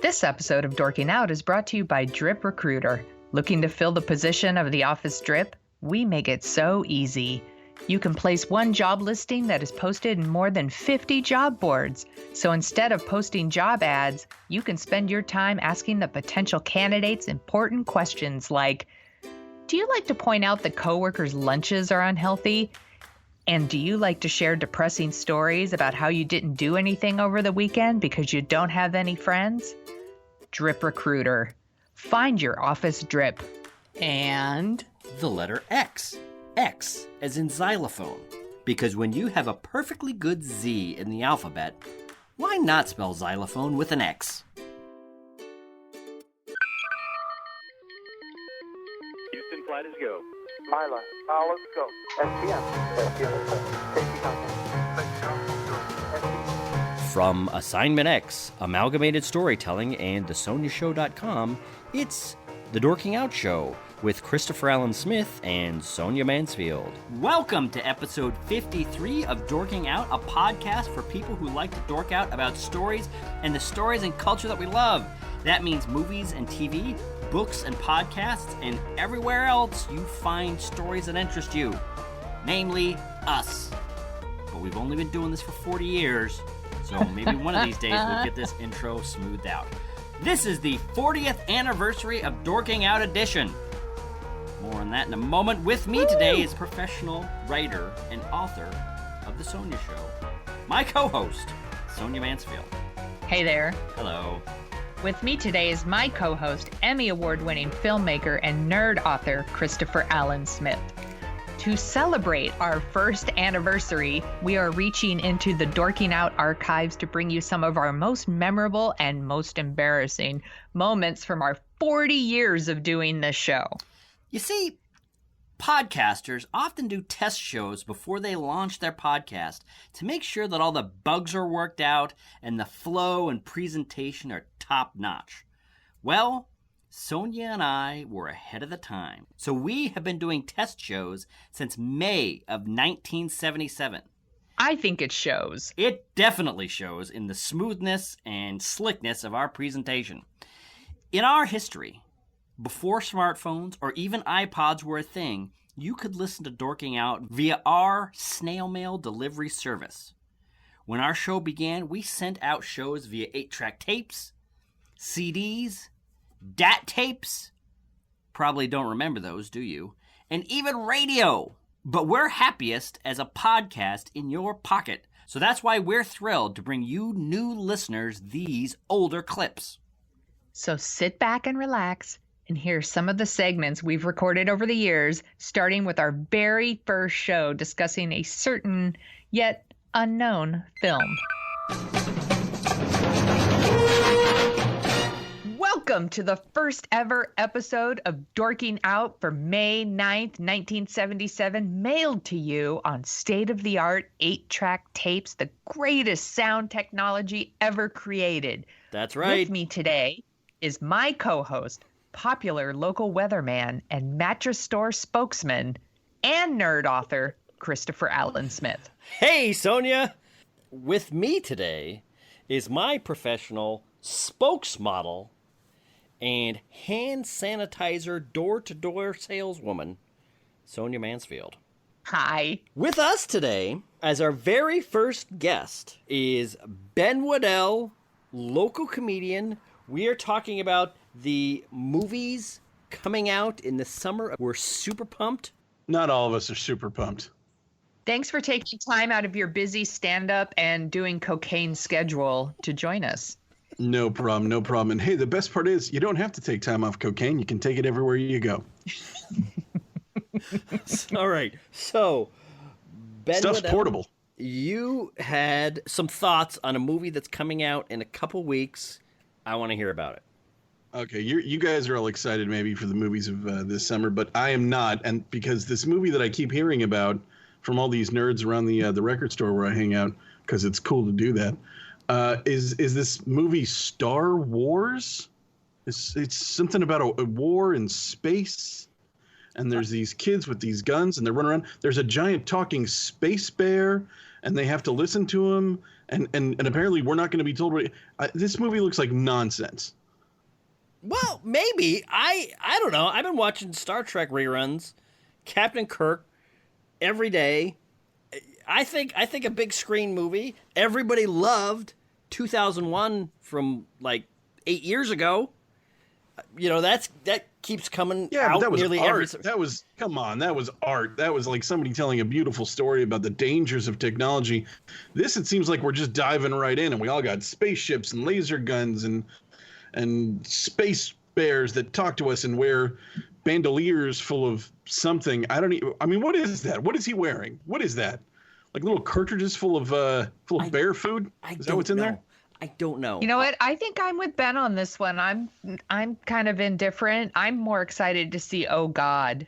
This episode of Dorking Out is brought to you by Drip Recruiter. Looking to fill the position of the office drip? We make it so easy. You can place one job listing that is posted in more than 50 job boards. So instead of posting job ads, you can spend your time asking the potential candidates important questions like, do you like to point out that coworkers' lunches are unhealthy? And do you like to share depressing stories about how you didn't do anything over the weekend because you don't have any friends? Drip Recruiter. Find your office drip. And the letter X. X as in xylophone. Because when you have a perfectly good Z in the alphabet, why not spell xylophone with an X? Houston, flight is go. Myla, let's go. SPM, safety contact. From Assignment X, Amalgamated Storytelling, and thesoniashow.com, it's The Dorking Out Show with Christopher Allen Smith and Sonia Mansfield. Welcome to episode 53 of Dorking Out, a podcast for people who like to dork out about stories and the stories and culture that we love. That means movies and TV, books and podcasts, and everywhere else you find stories that interest you. Namely, us. But we've only been doing this for 40 years, so maybe one of these days we'll get this intro smoothed out. This is the 40th anniversary of Dorking Out Edition. More on that in a moment. With me today is professional writer and author of The Sonia Show, my co-host, Sonia Mansfield. Hey there. Hello. With me today is my co-host, Emmy Award-winning filmmaker and nerd author, Christopher Allen Smith. To celebrate our first anniversary, we are reaching into the Dorking Out archives to bring you some of our most memorable and most embarrassing moments from our 40 years of doing this show. You see, podcasters often do test shows before they launch their podcast to make sure that all the bugs are worked out and the flow and presentation are top-notch. Well, Sonia and I were ahead of the time, so we have been doing test shows since May of 1977. I think it shows. It definitely shows in the smoothness and slickness of our presentation. In our history, before smartphones or even iPods were a thing, you could listen to Dorking Out via our snail mail delivery service. When our show began, we sent out shows via 8-track tapes, CDs, DAT tapes. Probably don't remember those, do you? And even radio. But we're happiest as a podcast in your pocket. So that's why we're thrilled to bring you new listeners these older clips. So sit back and relax and hear some of the segments we've recorded over the years, starting with our very first show discussing a certain yet unknown film. Welcome to the first ever episode of Dorking Out for May 9th, 1977, mailed to you on state-of-the-art 8-track tapes, the greatest sound technology ever created. That's right. With me today is my co-host, popular local weatherman and mattress store spokesman and nerd author, Christopher Allen Smith. Hey, Sonia! With me today is my professional spokesmodel and hand sanitizer door-to-door saleswoman, Sonia Mansfield. Hi. With us today, as our very first guest, is Ben Waddell, local comedian. We are talking about the movies coming out in the summer. We're super pumped. Not all of us are super pumped. Thanks for taking time out of your busy stand-up and doing cocaine schedule to join us. No problem, no problem. And hey, the best part is you don't have to take time off cocaine. You can take it everywhere you go. All right. So, Ben Stuff's Waddell, portable. You had some thoughts on a movie that's coming out in a couple weeks. I want to hear about it. Okay, you guys are all excited maybe for the movies of this summer, but I am not. And because this movie that I keep hearing about from all these nerds around the record store where I hang out, because it's cool to do that, is this movie Star Wars? It's something about a war in space, and there's these kids with these guns, and they're running around. There's a giant talking space bear, and they have to listen to him, and apparently we're not going to be told what. This movie looks like nonsense. Well, maybe. I don't know. I've been watching Star Trek reruns, Captain Kirk, every day. I think a big screen movie. Everybody loved 2001 from like 8 years ago. That keeps coming out. But that was nearly art. That was art. That was like somebody telling a beautiful story about the dangers of technology. This, it seems like we're just diving right in, and we all got spaceships and laser guns and space bears that talk to us and wear bandoliers full of something. I mean, what is that? What is he wearing? What is that? Like little cartridges full of bear food? Is that what's in there? I don't know. You know what? I think I'm with Ben on this one. I'm kind of indifferent. I'm more excited to see Oh God.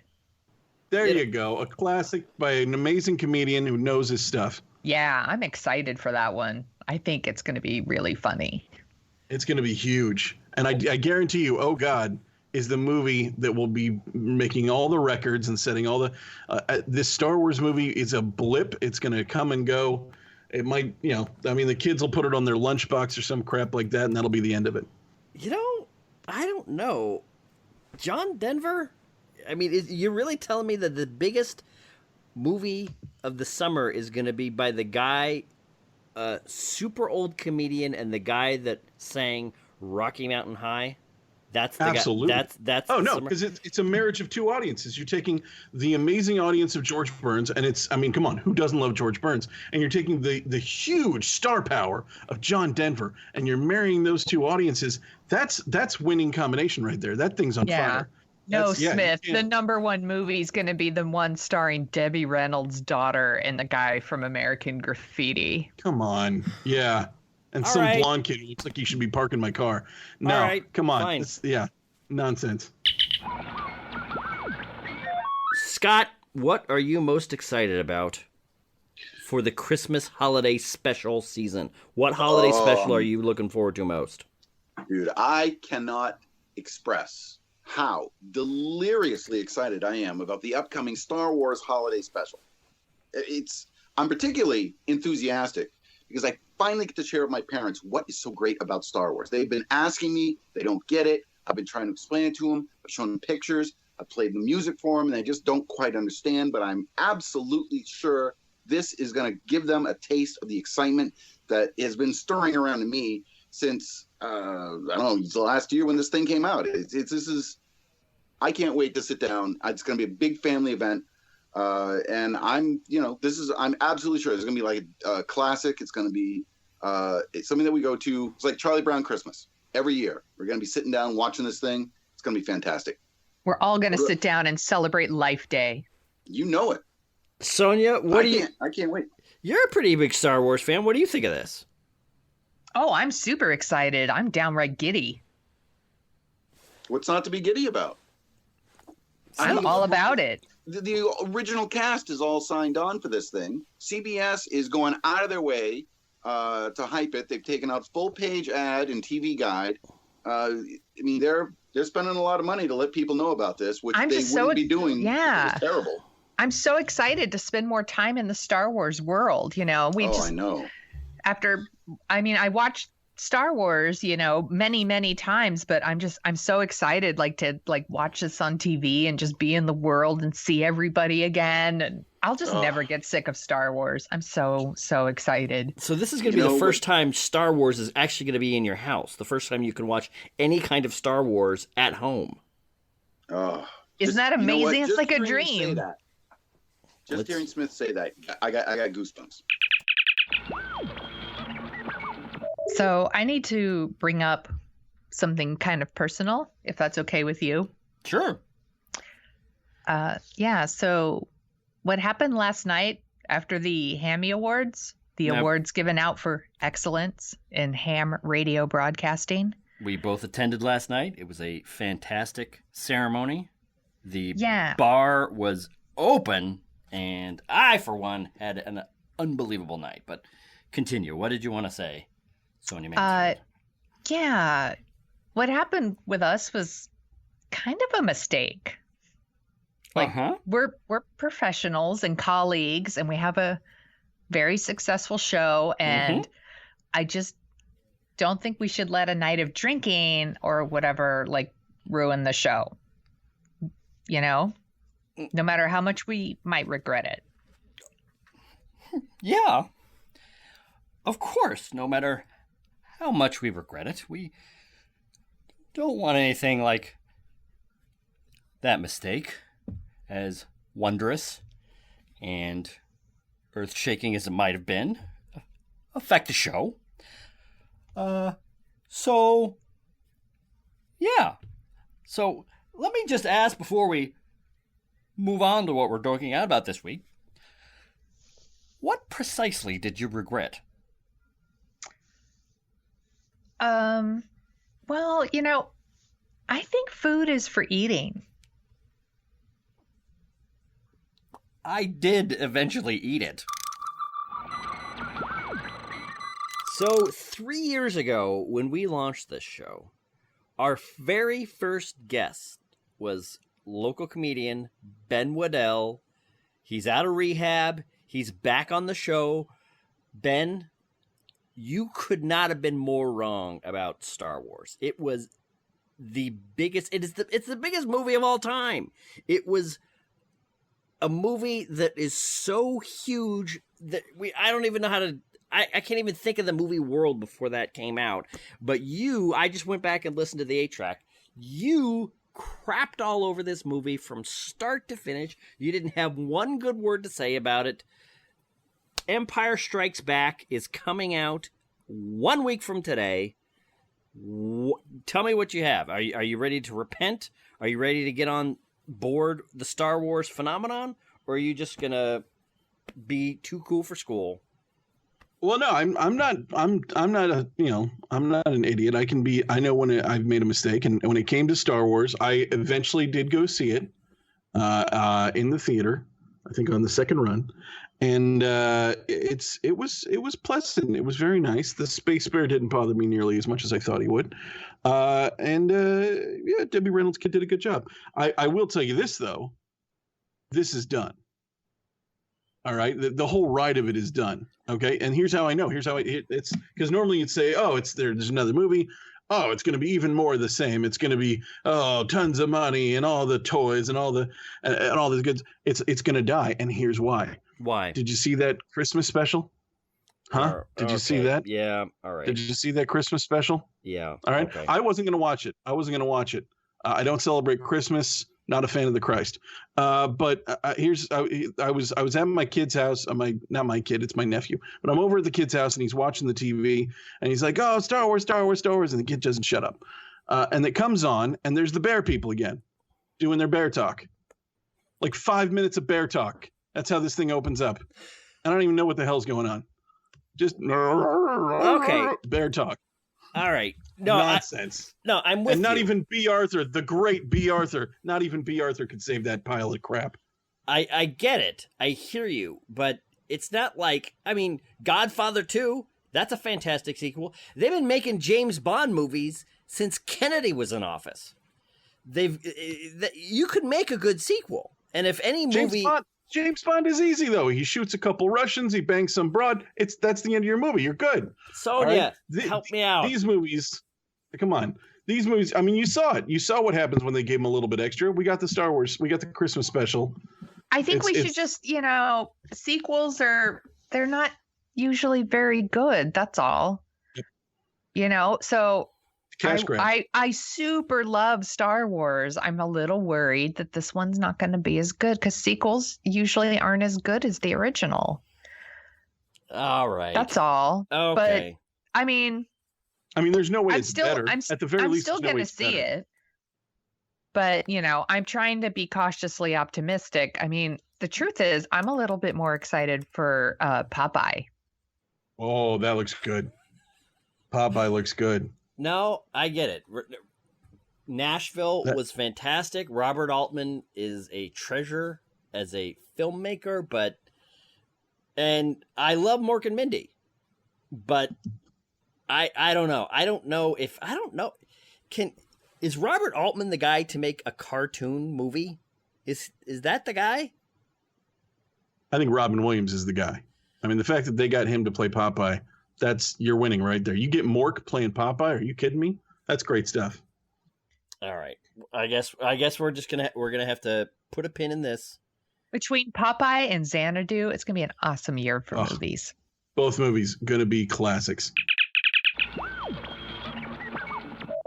There you go. A classic by an amazing comedian who knows his stuff. Yeah, I'm excited for that one. I think it's going to be really funny. It's going to be huge. And I guarantee you, Oh God is the movie that will be making all the records and setting all the this Star Wars movie is a blip. It's going to come and go. It might, the kids will put it on their lunchbox or some crap like that, and that'll be the end of it. I don't know. John Denver? I mean, you're really telling me that the biggest movie of the summer is going to be by the guy, super old comedian, and the guy that sang Rocky Mountain High? That's the Absolutely. guy. That's oh no, because it's a marriage of two audiences. You're taking the amazing audience of George Burns, and come on, who doesn't love George Burns? And you're taking the huge star power of John Denver, and you're marrying those two audiences. That's winning combination right there. That thing's on fire. No, Smith, the number one movie is going to be the one starring Debbie Reynolds' daughter and the guy from American Graffiti. Come on, yeah. And all some right. blonde kid who looks like he should be parking my car. No, all right, come on. fine. Nonsense. Scott, what are you most excited about for the Christmas holiday special season? What holiday special are you looking forward to most? Dude, I cannot express how deliriously excited I am about the upcoming Star Wars holiday special. I'm particularly enthusiastic because I finally get to share with my parents what is so great about Star Wars. They've been asking me, they don't get it. I've been trying to explain it to them. I've shown them pictures. I've played the music for them, and they just don't quite understand. But I'm absolutely sure this is going to give them a taste of the excitement that has been stirring around in me since, I don't know, the last year when this thing came out. I can't wait to sit down. It's going to be a big family event. And I'm absolutely sure it's going to be like a classic. It's going to be it's something that we go to. It's like Charlie Brown Christmas every year. We're going to be sitting down watching this thing. It's going to be fantastic. We're all going to sit down and celebrate Life Day. You know it. Sonia, I can't wait. You're a pretty big Star Wars fan. What do you think of this? Oh, I'm super excited. I'm downright giddy. What's not to be giddy about? I'm all about it. The original cast is all signed on for this thing. CBS is going out of their way to hype it. They've taken out full page ad and TV guide. They're spending a lot of money to let people know about this, which they wouldn't be doing. Yeah, it's terrible. I'm so excited to spend more time in the Star Wars world. I know. I watched Star Wars, many, many times, but I'm so excited to watch this on TV and just be in the world and see everybody again. And I'll just never get sick of Star Wars. I'm so excited. So this is going to be the first time Star Wars is actually going to be in your house. The first time you can watch any kind of Star Wars at home. Isn't that amazing? It's like a dream. Hearing Smith say that, I got goosebumps. So I need to bring up something kind of personal, if that's okay with you. Sure. So what happened last night after the Hammy Awards, awards given out for excellence in ham radio broadcasting? We both attended last night. It was a fantastic ceremony. The Yeah. bar was open, and I, for one, had an unbelievable night. But continue. What did you want to say, Sonia Mansfield? Yeah. What happened with us was kind of a mistake. We're professionals and colleagues, and we have a very successful show. And I just don't think we should let a night of drinking or whatever like ruin the show. You know, no matter how much we might regret it. Yeah. Of course, no matter how much we regret it, we don't want anything like that mistake, as wondrous and earth-shaking as it might have been, affect the show. So, yeah. So, let me just ask before we move on to what we're talking out about this week. What precisely did you regret? Well, you know, I think food is for eating. I did eventually eat it. So, 3 years ago, when we launched this show, our very first guest was local comedian Ben Waddell. He's out of rehab. He's back on the show. Ben, you could not have been more wrong about Star Wars. It was the biggest. It's the biggest movie of all time. It was a movie that is so huge that I don't even know how to. I can't even think of the movie world before that came out. But I just went back and listened to the 8-track. You crapped all over this movie from start to finish. You didn't have one good word to say about it. Empire Strikes Back is coming out 1 week from today. Tell me what you have. Are you ready to repent? Are you ready to get on board the Star Wars phenomenon? Or are you just going to be too cool for school? Well, no, I'm not an idiot. I know when I've made a mistake, and when it came to Star Wars, I eventually did go see it in the theater, I think on the second run. And it was pleasant. It was very nice. The space bear didn't bother me nearly as much as I thought he would. Yeah, Debbie Reynolds did a good job. I will tell you this though, this is done. All right, the whole ride of it is done. Okay, and here's how I know. Here's how it's because normally you'd say, oh, there's another movie. Oh, it's going to be even more of the same. It's going to be tons of money and all the toys and all the goods. It's going to die, and here's why. Why? Did you see that Christmas special? Huh? Did you see that? Yeah. All right. Did you see that Christmas special? Yeah. All right. Okay. I wasn't going to watch it. I don't celebrate Christmas. Not a fan of the Christ. But I was at my kid's house. Not my kid, it's my nephew. But I'm over at the kid's house and he's watching the TV and he's like, "Oh, Star Wars, Star Wars, Star Wars," and the kid doesn't shut up. And it comes on and there's the bear people again, doing their bear talk. Like 5 minutes of bear talk. That's how this thing opens up. I don't even know what the hell's going on. Just okay. Bear talk. All right. No nonsense. I'm with you. And not even B. Arthur, the great B. Arthur. Not even B. Arthur could save that pile of crap. I get it. I hear you, but it's not like, Godfather 2, that's a fantastic sequel. They've been making James Bond movies since Kennedy was in office. You could make a good sequel. And if any movie James Bond is easy though. He shoots a couple Russians, he bangs some broad. That's the end of your movie. You're good. Sonia, help me out. These movies, come on. These movies, you saw it. You saw what happens when they gave them a little bit extra. We got the Star Wars, we got the Christmas special. I think we should just, sequels they're not usually very good. That's all. So cash grab. I super love Star Wars. I'm a little worried that this one's not going to be as good because sequels usually aren't as good as the original. All right. That's all. Okay. But there's no way it's better. At the very least, I'm still going to see it. But, I'm trying to be cautiously optimistic. The truth is, I'm a little bit more excited for Popeye. Oh, that looks good. Popeye looks good. No, I get it. Nashville was fantastic. Robert Altman is a treasure as a filmmaker, and I love Mork and Mindy, but I don't know. I don't know. Is Robert Altman the guy to make a cartoon movie? Is that the guy? I think Robin Williams is the guy. The fact that they got him to play Popeye, you're winning right there. You get Mork playing Popeye. Are you kidding me? That's great stuff. All right. I guess we're gonna have to put a pin in this. Between Popeye and Xanadu, it's going to be an awesome year for movies. Both movies going to be classics.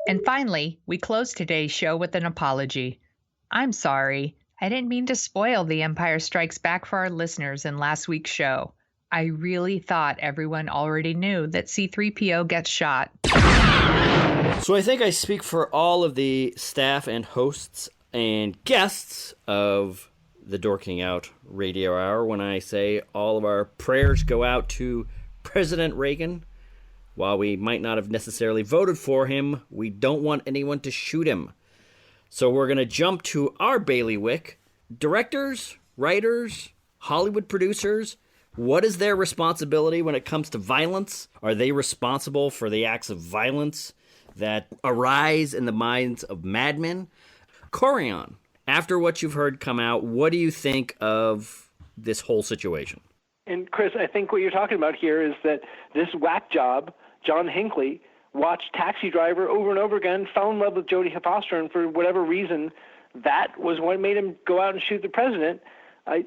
And finally, we close today's show with an apology. I'm sorry. I didn't mean to spoil The Empire Strikes Back for our listeners in last week's show. I really thought everyone already knew that C-3PO gets shot. So I think I speak for all of the staff and hosts and guests of the Dorking Out Radio Hour when I say all of our prayers go out to President Reagan. While we might not have necessarily voted for him, we don't want anyone to shoot him. So we're going to jump to our bailiwick. Directors, writers, Hollywood producers, what is their responsibility when it comes to violence? Are they responsible for the acts of violence that arise in the minds of madmen? Corian, after what you've heard come out, what do you think of this whole situation? And Chris, I think what you're talking about here is that this whack job, John Hinckley, watched Taxi Driver over and over again, fell in love with Jodie Foster, and for whatever reason, that was what made him go out and shoot the president. I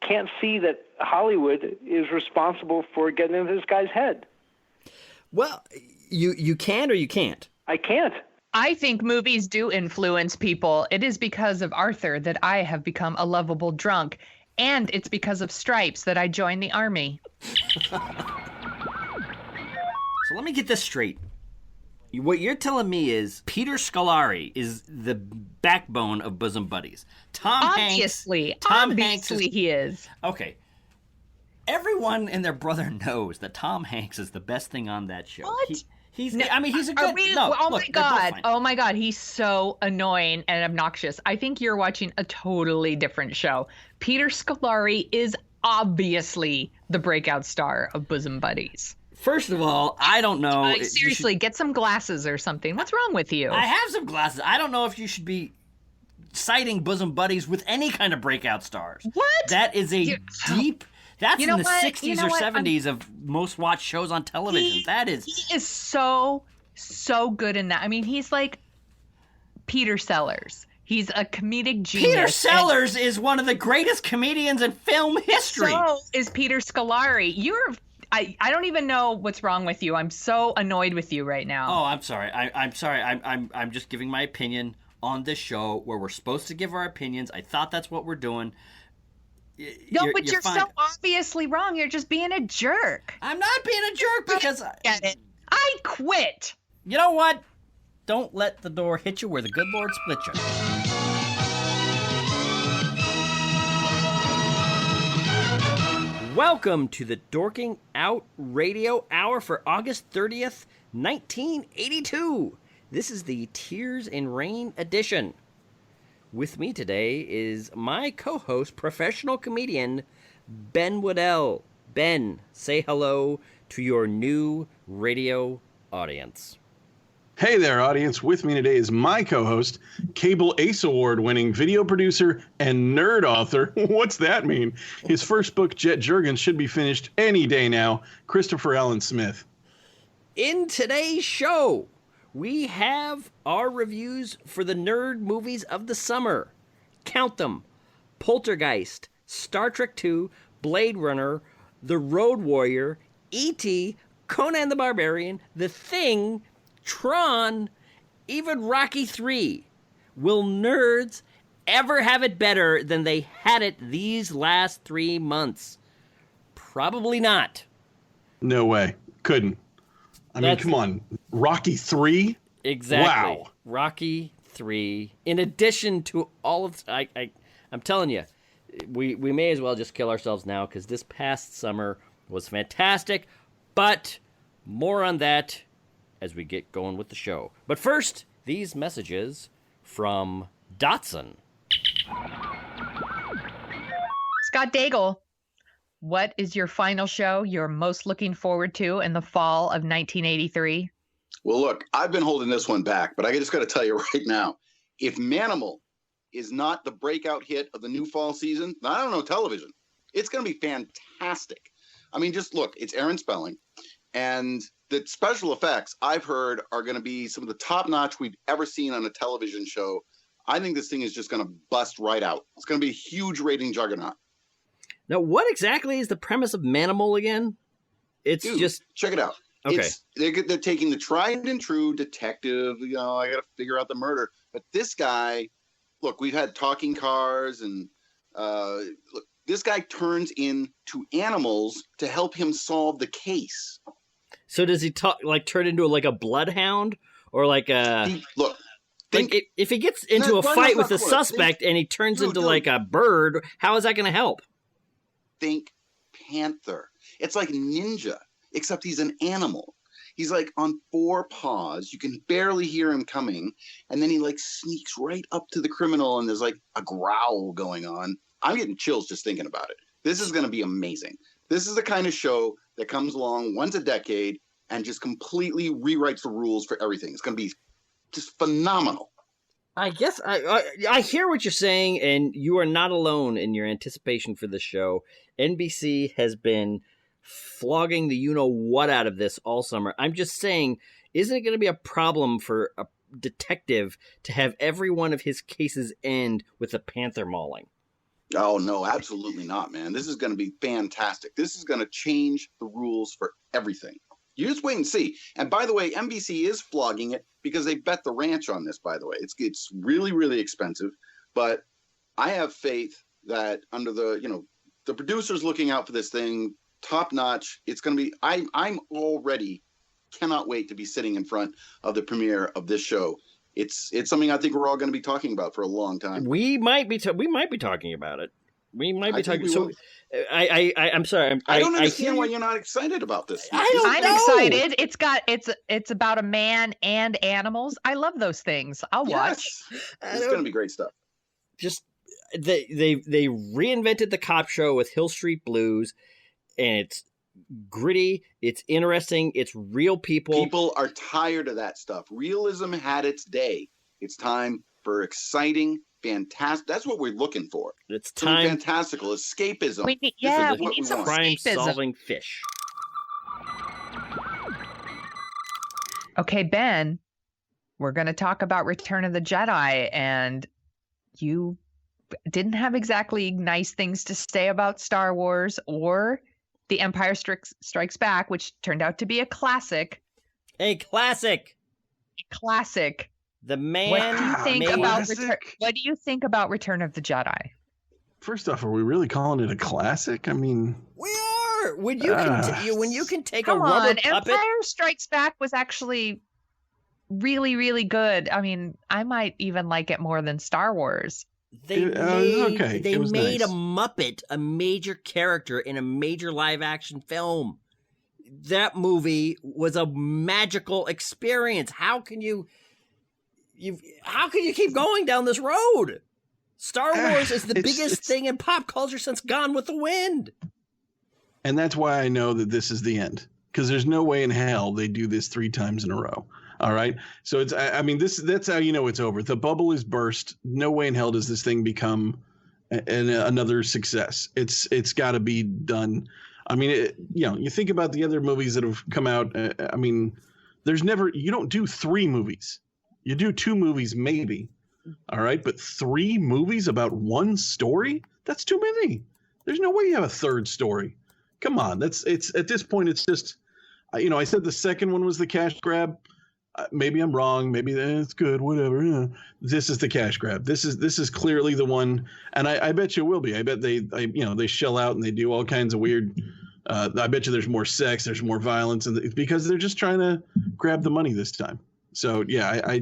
can't see that Hollywood is responsible for getting into this guy's head. Well, you can or you can't? I can't. I think movies do influence people. It is because of Arthur that I have become a lovable drunk, and it's because of Stripes that I joined the army. So let me get this straight. What you're telling me is Peter Scolari is the backbone of Bosom Buddies. Obviously he is. Okay. Everyone and their brother knows that Tom Hanks is the best thing on that show. What? He's a good... Oh my God. He's so annoying and obnoxious. I think you're watching a totally different show. Peter Scolari is obviously the breakout star of Bosom Buddies. First of all, I don't know. Seriously, get some glasses or something. What's wrong with you? I have some glasses. I don't know if you should be citing Bosom Buddies with any kind of breakout stars. What? That is a deep... That's in the 60s or 70s of most watched shows on television. He is so good in that. I mean, he's like Peter Sellers. He's a comedic genius. Peter Sellers is one of the greatest comedians in film history. So is Peter Scolari. I don't even know what's wrong with you. I'm so annoyed with you right now. Oh, I'm sorry. I'm sorry. I'm just giving my opinion on this show where we're supposed to give our opinions. I thought that's what we're doing. But you're so obviously wrong. You're just being a jerk. I'm not being a jerk because get it. I quit. You know what? Don't let the door hit you where the good Lord split you. Welcome to the Dorking Out Radio Hour for August 30th, 1982. This is the Tears in Rain edition. With me today is my co-host, professional comedian, Ben Waddell. Ben, say hello to your new radio audience. Hey there, audience. With me today is my co-host, Cable Ace Award-winning video producer and nerd author. What's that mean? His first book, Jet Jurgens, should be finished any day now, Christopher Allen Smith. In today's show, we have our reviews for the nerd movies of the summer. Count them. Poltergeist, Star Trek II, Blade Runner, The Road Warrior, E.T., Conan the Barbarian, The Thing, Tron, even Rocky III. Will nerds ever have it better than they had it these last 3 months? Probably not. No way. Couldn't. I mean, come on. Rocky 3? Exactly. Wow. Rocky 3. In addition to all of... I'm telling you, we may as well just kill ourselves now because this past summer was fantastic. But more on that as we get going with the show. But first, these messages from Dotson. Scott Daigle, what is your final show you're most looking forward to in the fall of 1983? Well, look, I've been holding this one back, but I just got to tell you right now, if Manimal is not the breakout hit of the new fall season, I don't know television. It's going to be fantastic. I mean, just look, it's Aaron Spelling, And the special effects I've heard are going to be some of the top notch we've ever seen on a television show. I think this thing is just going to bust right out. It's going to be a huge rating juggernaut. Now, what exactly is the premise of Manimal again? It's just check it out. Okay. They're taking the tried and true detective, I got to figure out the murder. But this guy, look, we've had talking cars and look, this guy turns into animals to help him solve the case. So does he turn into a bloodhound or like a if he gets into a fight with a suspect and he turns into like a bird, how is that going to help? Think panther. It's like ninja, except he's an animal. He's like on 4 paws. You can barely hear him coming. And then he like sneaks right up to the criminal and there's like a growl going on. I'm getting chills just thinking about it. This is going to be amazing. This is the kind of show that comes along once a decade and just completely rewrites the rules for everything. It's going to be just phenomenal. I guess I hear what you're saying, and you are not alone in your anticipation for the show. NBC has been flogging the you-know-what out of this all summer. I'm just saying, isn't it going to be a problem for a detective to have every one of his cases end with a panther mauling? Oh, no, absolutely not, man. This is going to be fantastic. This is going to change the rules for everything. You just wait and see. And by the way, NBC is flogging it because they bet the ranch on this, by the way. It's really, really expensive. But I have faith that under the producers looking out for this thing, top notch, it's going to be, I'm already cannot wait to be sitting in front of the premiere of this show. It's something I think we're all going to be talking about for a long time. We might be talking about it. We might be talking. So I'm sorry. I don't understand why you're not excited about this. I'm excited. It's about a man and animals. I love those things. I'll watch. It's going to be great stuff. Just they reinvented the cop show with Hill Street Blues, and it's gritty. It's interesting. It's real people. People are tired of that stuff. Realism had its day. It's time for exciting. Fantastic. That's what we're looking for. It's time. Fantastical escapism. We need some crime-solving fish. Okay, Ben, we're going to talk about Return of the Jedi, and you didn't have exactly nice things to say about Star Wars or The Empire Strikes Back, which turned out to be a classic. A classic. The man. What do you think about Return of the Jedi? First off, are we really calling it a classic? I mean, we are. When you can take Come a rubber on, puppet. Empire Strikes Back was actually really, really good. I mean, I might even like it more than Star Wars. They made nice. a Muppet a major character in a major live-action film. That movie was a magical experience. How can you keep going down this road? Star Wars is the biggest thing in pop culture since Gone with the Wind. And that's why I know that this is the end, because there's no way in hell they do this 3 times in a row. All right. So that's how you know it's over. The bubble is burst. No way in hell does this thing become another success. It's got to be done. I mean, you think about the other movies that have come out. You don't do 3 movies. You do 2 movies, maybe. All right. But 3 movies about one story? That's too many. There's no way you have a third story. Come on. It's at this point, it's just, I said the second one was the cash grab. Maybe I'm wrong. Maybe it's good. Whatever. This is the cash grab. This is clearly the one, and I bet you it will be. I bet they shell out and they do all kinds of weird. I bet you there's more sex, there's more violence, and because they're just trying to grab the money this time. So yeah, I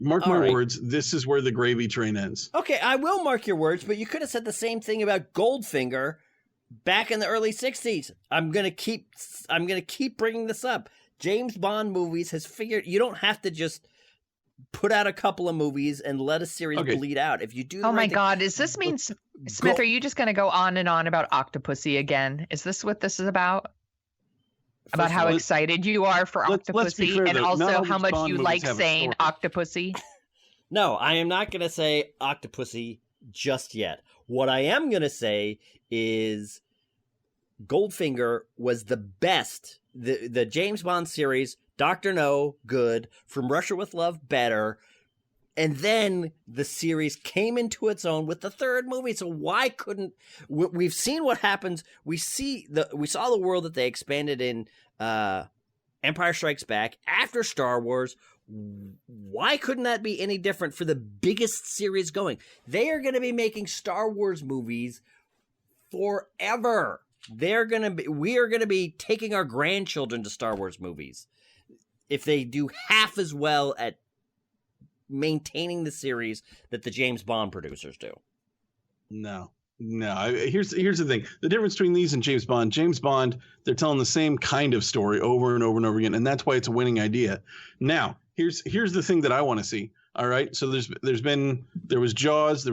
mark my words. This is where the gravy train ends. Okay, I will mark your words, but you could have said the same thing about Goldfinger back in the early '60s. I'm gonna keep bringing this up. James Bond movies has figured you don't have to just put out a couple of movies and let a series bleed out. If you do, God, does this mean Smith? Are you just going to go on and on about Octopussy again? Is this what this is about? About how excited you are for Octopussy, and also how much you like saying Octopussy? No, I am not going to say Octopussy just yet. What I am going to say is Goldfinger was the best the James Bond series, Dr. No, good. From Russia with Love, better. And then the series came into its own with the third movie. So why couldn't we've seen what happens? We saw the world that they expanded in Empire Strikes Back after Star Wars. Why couldn't that be any different for the biggest series going? They are going to be making Star Wars movies forever. We are going to be taking our grandchildren to Star Wars movies if they do half as well at maintaining the series that the James Bond producers do. No. Here's the thing. The difference between these and James Bond, they're telling the same kind of story over and over and over again, and that's why it's a winning idea. Now, here's the thing that I want to see. All right, so there was Jaws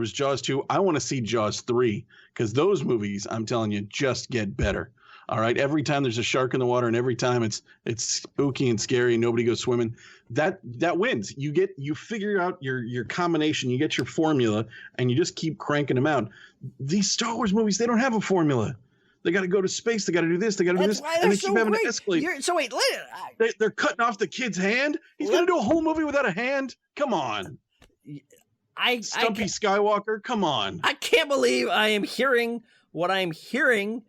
2. I want to see Jaws 3 because those movies, I'm telling you, just get better. All right, every time there's a shark in the water, and every time it's spooky and scary, and nobody goes swimming, that wins. You figure out your combination, you get your formula, and you just keep cranking them out. These Star Wars movies, they don't have a formula. They got to go to space. They got to do this. They got to do this, and they keep having to escalate. So wait, they're cutting off the kid's hand. He's going to do a whole movie without a hand. Come on, Stumpy Skywalker. Come on. I can't believe I am hearing what I'm hearing.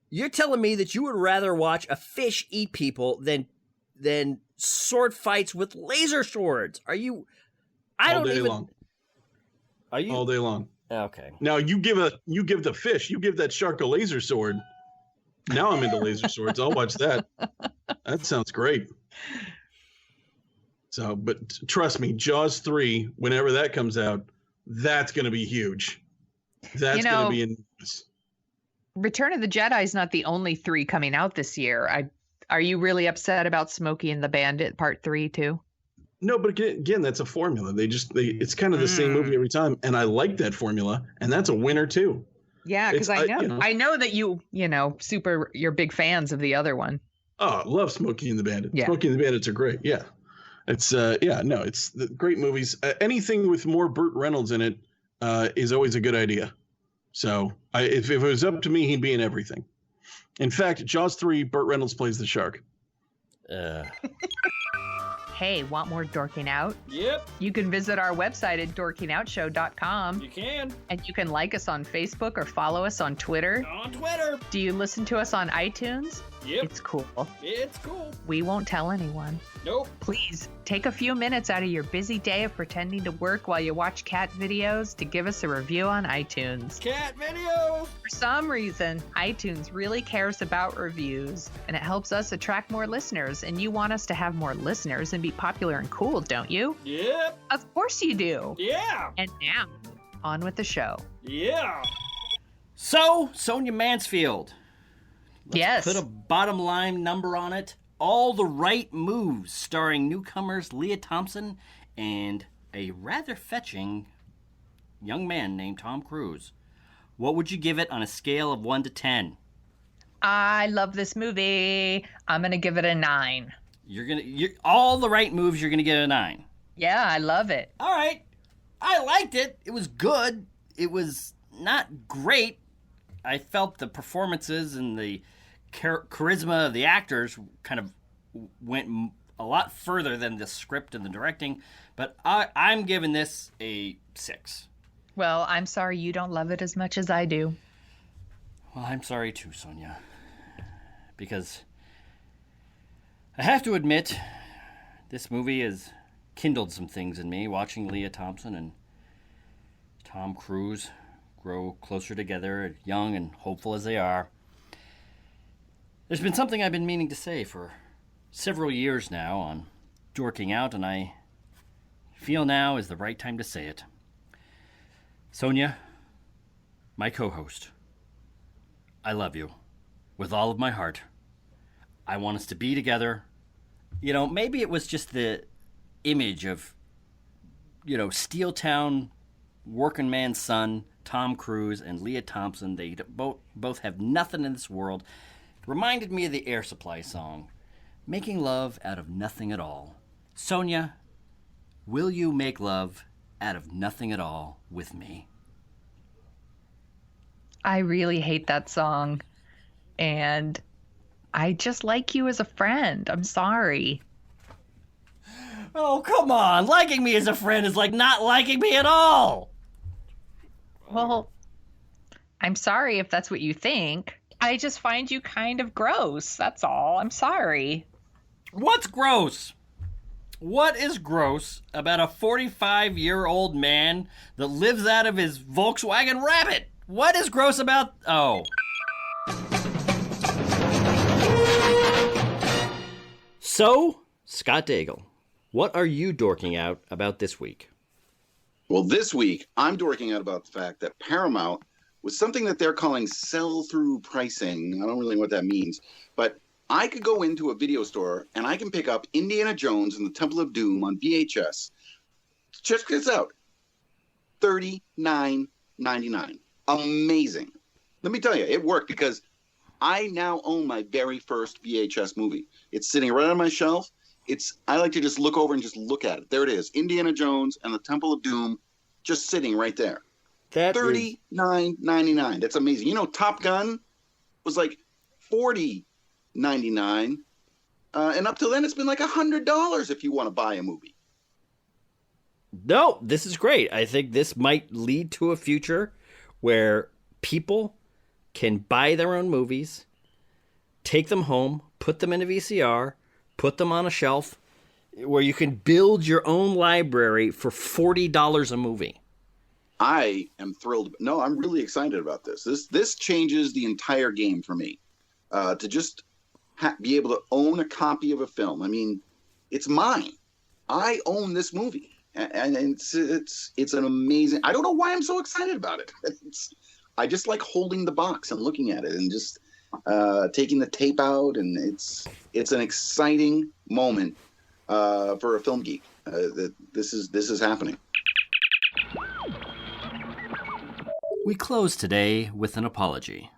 You're telling me that you would rather watch a fish eat people than sword fights with laser swords? Are you? All day long. Are you? All day long. Okay. Now you give the fish, you give that shark a laser sword. Now I'm into laser swords. I'll watch that. That sounds great. So, but trust me, Jaws 3, whenever that comes out, that's going to be huge. That's going to be enormous. Return of the Jedi is not the only 3 coming out this year. Are you really upset about Smokey and the Bandit Part 3 too? No, but again, that's a formula. It's kind of the same movie every time, and I like that formula, and that's a winner too. Yeah, because I know that you're big fans of the other one. Oh, I love Smokey and the Bandit. Yeah. Smokey and the Bandits are great. Yeah, it's it's the great movies. Anything with more Burt Reynolds in it is always a good idea. So if it was up to me, he'd be in everything. In fact, Jaws 3, Burt Reynolds plays the shark. Hey, want more Dorking Out? Yep. You can visit our website at dorkingoutshow.com. You can. And you can like us on Facebook or follow us on Twitter. On Twitter. Do you listen to us on iTunes? Yep. It's cool. It's cool. We won't tell anyone. Nope. Please take a few minutes out of your busy day of pretending to work while you watch cat videos to give us a review on iTunes. Cat videos! For some reason, iTunes really cares about reviews, and it helps us attract more listeners, and you want us to have more listeners and be popular and cool, don't you? Yep. Of course you do. Yeah. And now, on with the show. Yeah. So, Sonia Mansfield. Let's put a bottom line number on it. All the Right Moves, starring newcomers Leah Thompson and a rather fetching young man named Tom Cruise. What would you give it on a scale of 1 to 10? I love this movie. I'm going to give it a 9. All the Right Moves, you're going to get a 9. Yeah, I love it. All right. I liked it. It was good. It was not great. I felt the performances and the charisma of the actors kind of went a lot further than the script and the directing, but I'm giving this a 6. Well, I'm sorry you don't love it as much as I do. Well, I'm sorry too, Sonia, because I have to admit this movie has kindled some things in me, watching Leah Thompson and Tom Cruise grow closer together, young and hopeful as they are. There's been something I've been meaning to say for several years now on Dorking Out, and I feel now is the right time to say it. Sonia, my co-host, I love you with all of my heart. I want us to be together. You know, maybe it was just the image of, Steel Town working man's son, Tom Cruise, and Leah Thompson. They both have nothing in this world. Reminded me of the Air Supply song, Making Love Out of Nothing at All. Sonia, will you make love out of nothing at all with me? I really hate that song. And I just like you as a friend. I'm sorry. Oh, come on. Liking me as a friend is like not liking me at all. Well, I'm sorry if that's what you think. I just find you kind of gross. That's all. I'm sorry. What's gross? What is gross about a 45-year-old man that lives out of his Volkswagen Rabbit? What is gross about... Oh. So, Scott Daigle, what are you dorking out about this week? Well, this week, I'm dorking out about the fact that Paramount, with something that they're calling sell-through pricing, I don't really know what that means, but I could go into a video store and I can pick up Indiana Jones and the Temple of Doom on VHS. Check this out. $39.99. Amazing. Let me tell you, it worked because I now own my very first VHS movie. It's sitting right on my shelf. I like to just look over and just look at it. There it is. Indiana Jones and the Temple of Doom just sitting right there. That $39.99. That's amazing. You know, Top Gun was like $40.99. And up till then, it's been like $100 if you want to buy a movie. No, this is great. I think this might lead to a future where people can buy their own movies, take them home, put them in a VCR, put them on a shelf, where you can build your own library for $40 a movie. I am thrilled. No, I'm really excited about this. This changes the entire game for me. To just be able to own a copy of a film. I mean, it's mine. I own this movie, and it's an amazing. I don't know why I'm so excited about it. I just like holding the box and looking at it, and just taking the tape out, and it's an exciting moment for a film geek. That this is happening. We close today with an apology.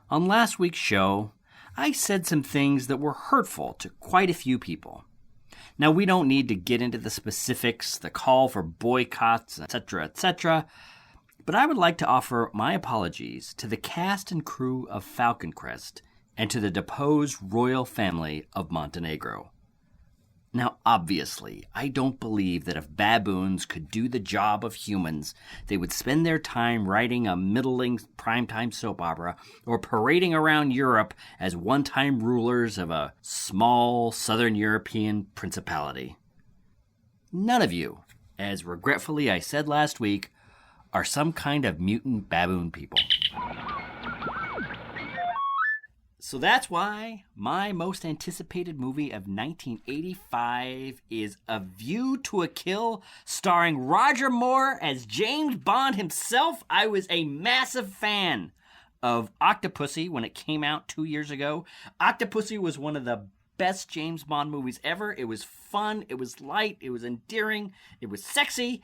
On last week's show, I said some things that were hurtful to quite a few people. Now, we don't need to get into the specifics, the call for boycotts, etc., but I would like to offer my apologies to the cast and crew of Falcon Crest and to the deposed royal family of Montenegro. Now, obviously, I don't believe that if baboons could do the job of humans, they would spend their time writing a middling primetime soap opera or parading around Europe as one-time rulers of a small southern European principality. None of you, as regretfully I said last week, are some kind of mutant baboon people. So that's why my most anticipated movie of 1985 is A View to a Kill, starring Roger Moore as James Bond himself. I was a massive fan of Octopussy when it came out 2 years ago. Octopussy was one of the best James Bond movies ever. It was fun, it was light, it was endearing, it was sexy.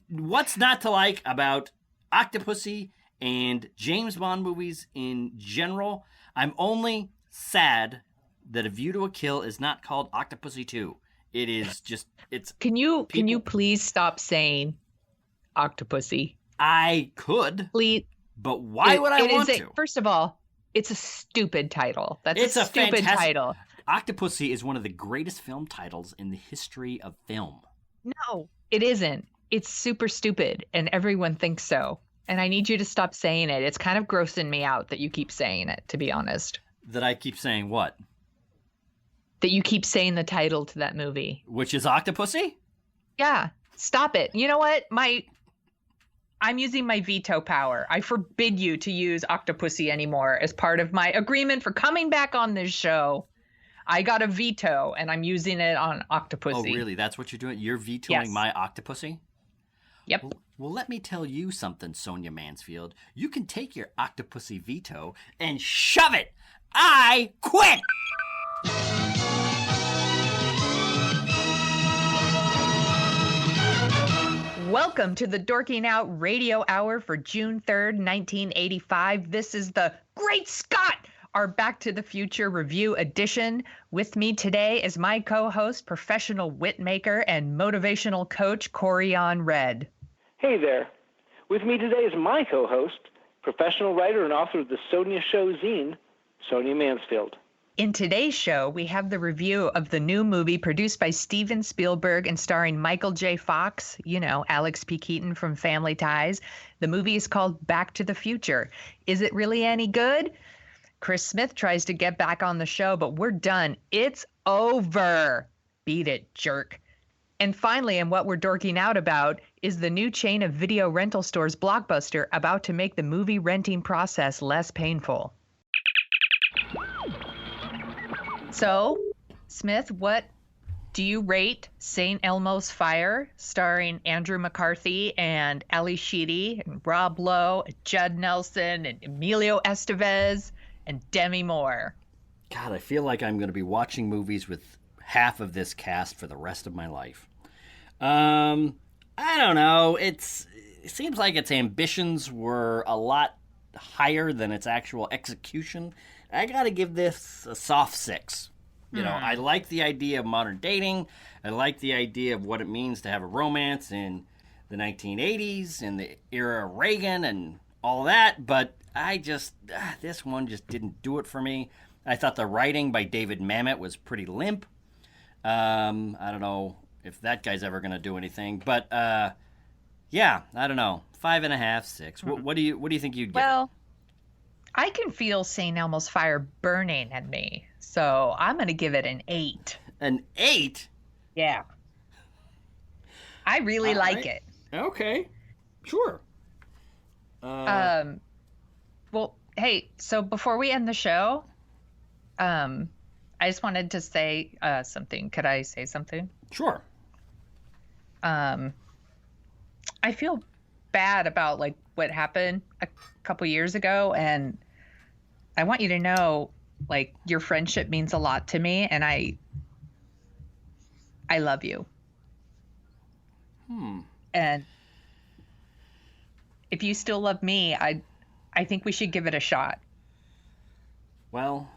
What's not to like about Octopussy and James Bond movies in general? I'm only sad that A View to a Kill is not called Octopussy 2. It is just, it's... Can you please stop saying Octopussy? I could. Please. But why would I want to? First of all, it's a stupid title. It's a stupid title. Octopussy is one of the greatest film titles in the history of film. No, it isn't. It's super stupid, and everyone thinks so. And I need you to stop saying it. It's kind of grossing me out that you keep saying it, to be honest. That I keep saying what? That you keep saying the title to that movie. Which is Octopussy? Yeah. Stop it. You know what? I'm using my veto power. I forbid you to use Octopussy anymore as part of my agreement for coming back on this show. I got a veto, and I'm using it on Octopussy. Oh, really? That's what you're doing? You're vetoing my Octopussy? Yep. Well, let me tell you something, Sonia Mansfield. You can take your Octopussy veto and shove it. I quit! Welcome to the Dorking Out Radio Hour for June 3rd, 1985. This is the Great Scott, our Back to the Future review edition. With me today is my co-host, professional wit maker and motivational coach, Corian Red. Hey there. With me today is my co-host, professional writer and author of the Sonia Show zine, Sonia Mansfield. In today's show, we have the review of the new movie produced by Steven Spielberg and starring Michael J. Fox, you know, Alex P. Keaton from Family Ties. The movie is called Back to the Future. Is it really any good? Chris Smith tries to get back on the show, but we're done. It's over. Beat it, jerk. And finally, and what we're dorking out about, is the new chain of video rental stores, Blockbuster, about to make the movie renting process less painful. So, Smith, what do you rate St. Elmo's Fire, starring Andrew McCarthy and Ali Sheedy and Rob Lowe, and Judd Nelson and Emilio Estevez and Demi Moore? God, I feel like I'm going to be watching movies with half of this cast for the rest of my life. I don't know. It seems like its ambitions were a lot higher than its actual execution. I got to give this a soft 6. You know, I like the idea of modern dating. I like the idea of what it means to have a romance in the 1980s and the era of Reagan and all that. But this one just didn't do it for me. I thought the writing by David Mamet was pretty limp. I don't know if that guy's ever going to do anything. But, yeah, I don't know. 5.5, 6. What do you think you'd get? Well, I can feel St. Elmo's Fire burning at me, so I'm going to give it an 8. An 8? Yeah. I really like it. Okay. Sure. Well, hey, so before we end the show, I just wanted to say something. Could I say something? Sure. I feel bad about like what happened a couple years ago, and I want you to know, like, your friendship means a lot to me, and I love you. And if you still love me, I think we should give it a shot. Well,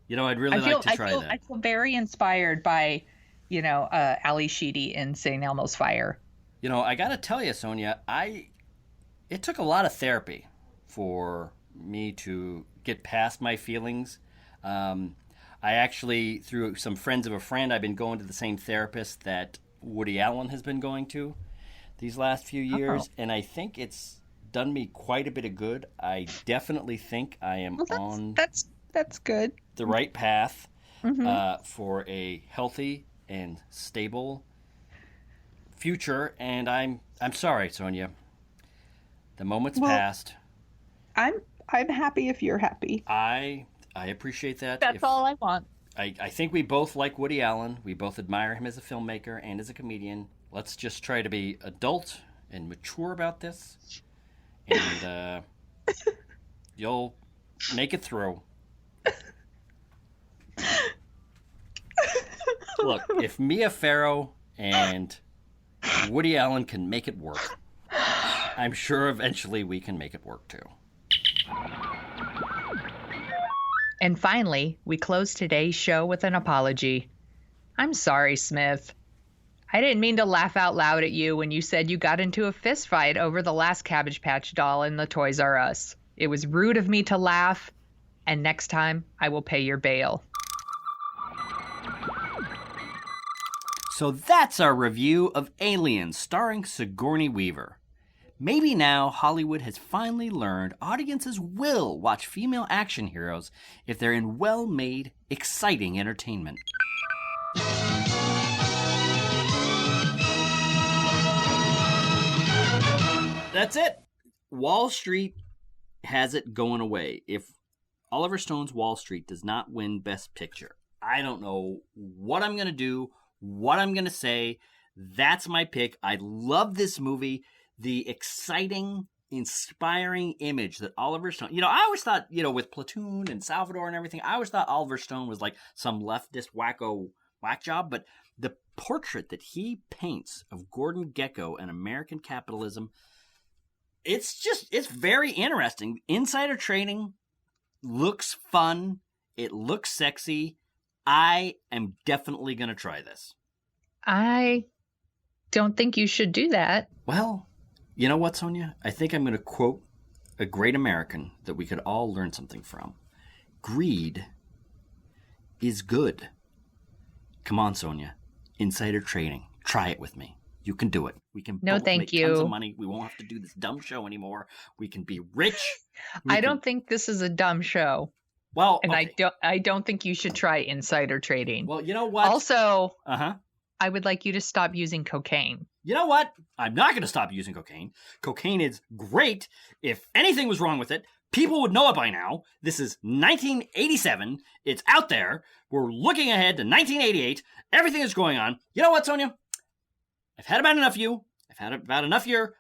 you know, I'd really like to try that. I feel very inspired by, you know, Ali Sheedy in St. Elmo's Fire. You know, I got to tell you, Sonia, it took a lot of therapy for me to get past my feelings. I actually, through some friends of a friend, I've been going to the same therapist that Woody Allen has been going to these last few years, and I think it's done me quite a bit of good. I definitely think I am on that's good. the right path for a healthy and stable future, and I'm sorry, Sonia. The moment's passed. I'm happy if you're happy. I appreciate that. That's all I want. I think we both like Woody Allen. We both admire him as a filmmaker and as a comedian. Let's just try to be adult and mature about this, and you'll make it through. Look, if Mia Farrow and Woody Allen can make it work, I'm sure eventually we can make it work too. And finally, we close today's show with an apology. I'm sorry, Smith. I didn't mean to laugh out loud at you when you said you got into a fist fight over the last Cabbage Patch doll in the Toys R Us. It was rude of me to laugh, and next time I will pay your bail. So that's our review of Aliens, starring Sigourney Weaver. Maybe now Hollywood has finally learned audiences will watch female action heroes if they're in well-made, exciting entertainment. That's it. Wall Street has it going away. If Oliver Stone's Wall Street does not win Best Picture, I don't know what I'm going to do, what I'm going to say. That's my pick. I love this movie. The exciting, inspiring image that Oliver Stone... You know, I always thought, you know, with Platoon and Salvador and everything, I always thought Oliver Stone was like some leftist wacko whack job, but the portrait that he paints of Gordon Gekko and American capitalism, it's very interesting. Insider trading looks fun. It looks sexy. I am definitely going to try this. I don't think you should do that. Well, you know what, Sonia? I think I'm going to quote a great American that we could all learn something from. greed is good. Come on, Sonia. Insider trading. Try it with me. You can do it. We can No, both thank make you. tons of money. We won't have to do this dumb show anymore. We can be rich. I don't think this is a dumb show. Well, And okay. I don't think you should try insider trading. Well, you know what? Also, Uh-huh. I would like you to stop using cocaine. You know what? I'm not going to stop using cocaine. Cocaine is great. If anything was wrong with it, people would know it by now. This is 1987. It's out there. We're looking ahead to 1988. Everything is going on. You know what, Sonia? I've had about enough of you. I've had about enough of your,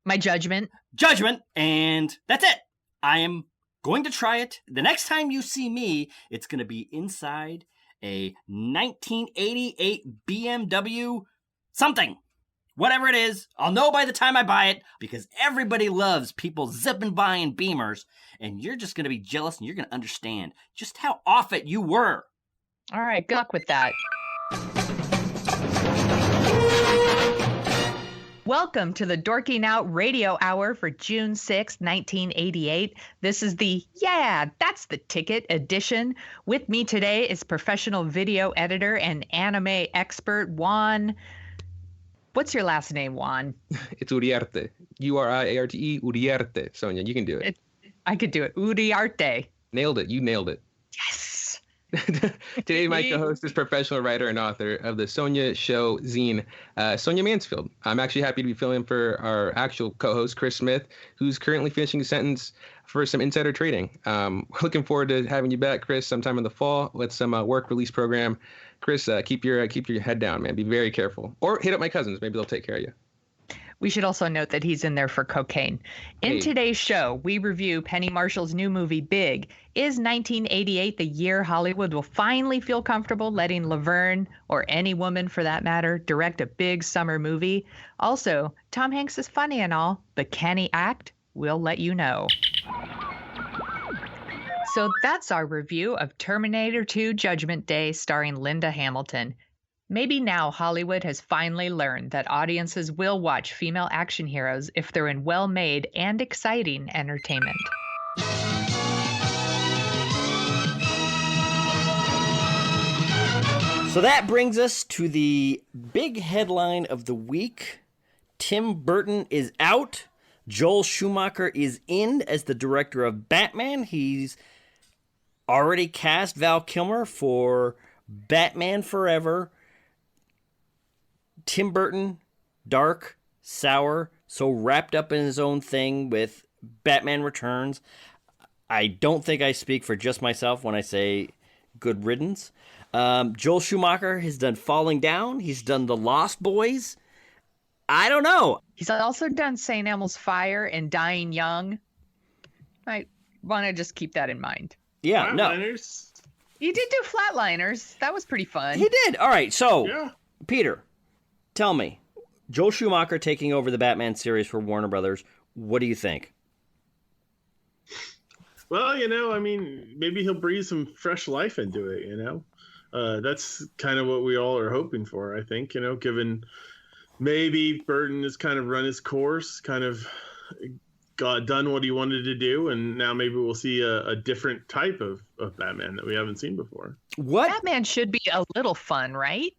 My judgment. judgment, and that's it. I am going to try it. The next time you see me, it's going to be inside a 1988 BMW something. Whatever it is, I'll know by the time I buy it, because everybody loves people zipping by in Beamers, and you're just going to be jealous, and you're going to understand just how off it you were. All right, good luck with that. Welcome to the Dorking Out Radio Hour for June 6, 1988. This is the Yeah, That's the Ticket edition. With me today is professional video editor and anime expert Juan. What's your last name, Juan? It's Uriarte. Uriarte. Uriarte. Sonia, you can do it. I could do it. Uriarte. Nailed it. You nailed it. Yes. Today, my co-host is professional writer and author of the Sonia Show zine, Sonia Mansfield. I'm actually happy to be filling in for our actual co-host, Chris Smith, who's currently finishing a sentence for some insider trading. We're looking forward to having you back, Chris, sometime in the fall with some work release program. Chris, keep your head down, man. Be very careful. Or hit up my cousins. Maybe they'll take care of you. We should also note that he's in there for cocaine. In today's show, we review Penny Marshall's new movie, Big. Is 1988 the year Hollywood will finally feel comfortable letting Laverne, or any woman for that matter, direct a big summer movie? Also, Tom Hanks is funny and all, but can he act? We'll let you know. So that's our review of Terminator 2 Judgment Day starring Linda Hamilton. Maybe now Hollywood has finally learned that audiences will watch female action heroes if they're in well-made and exciting entertainment. So that brings us to the big headline of the week. Tim Burton is out. Joel Schumacher is in as the director of Batman. He's already cast Val Kilmer for Batman Forever. Tim Burton, dark, sour, so wrapped up in his own thing with Batman Returns. I don't think I speak for just myself when I say good riddance. Joel Schumacher has done Falling Down. He's done The Lost Boys. I don't know. He's also done St. Elmo's Fire and Dying Young. I want to just keep that in mind. Yeah, Flatliners. No. You did do Flatliners. That was pretty fun. He did. All right, so, Yeah. Peter, tell me, Joel Schumacher taking over the Batman series for Warner Brothers, what do you think? Well, maybe he'll breathe some fresh life into it, That's kind of what we all are hoping for, I think, given maybe Burton has kind of run his course, kind of done what he wanted to do, and now maybe we'll see a different type of Batman that we haven't seen before. What? Batman should be a little fun, right?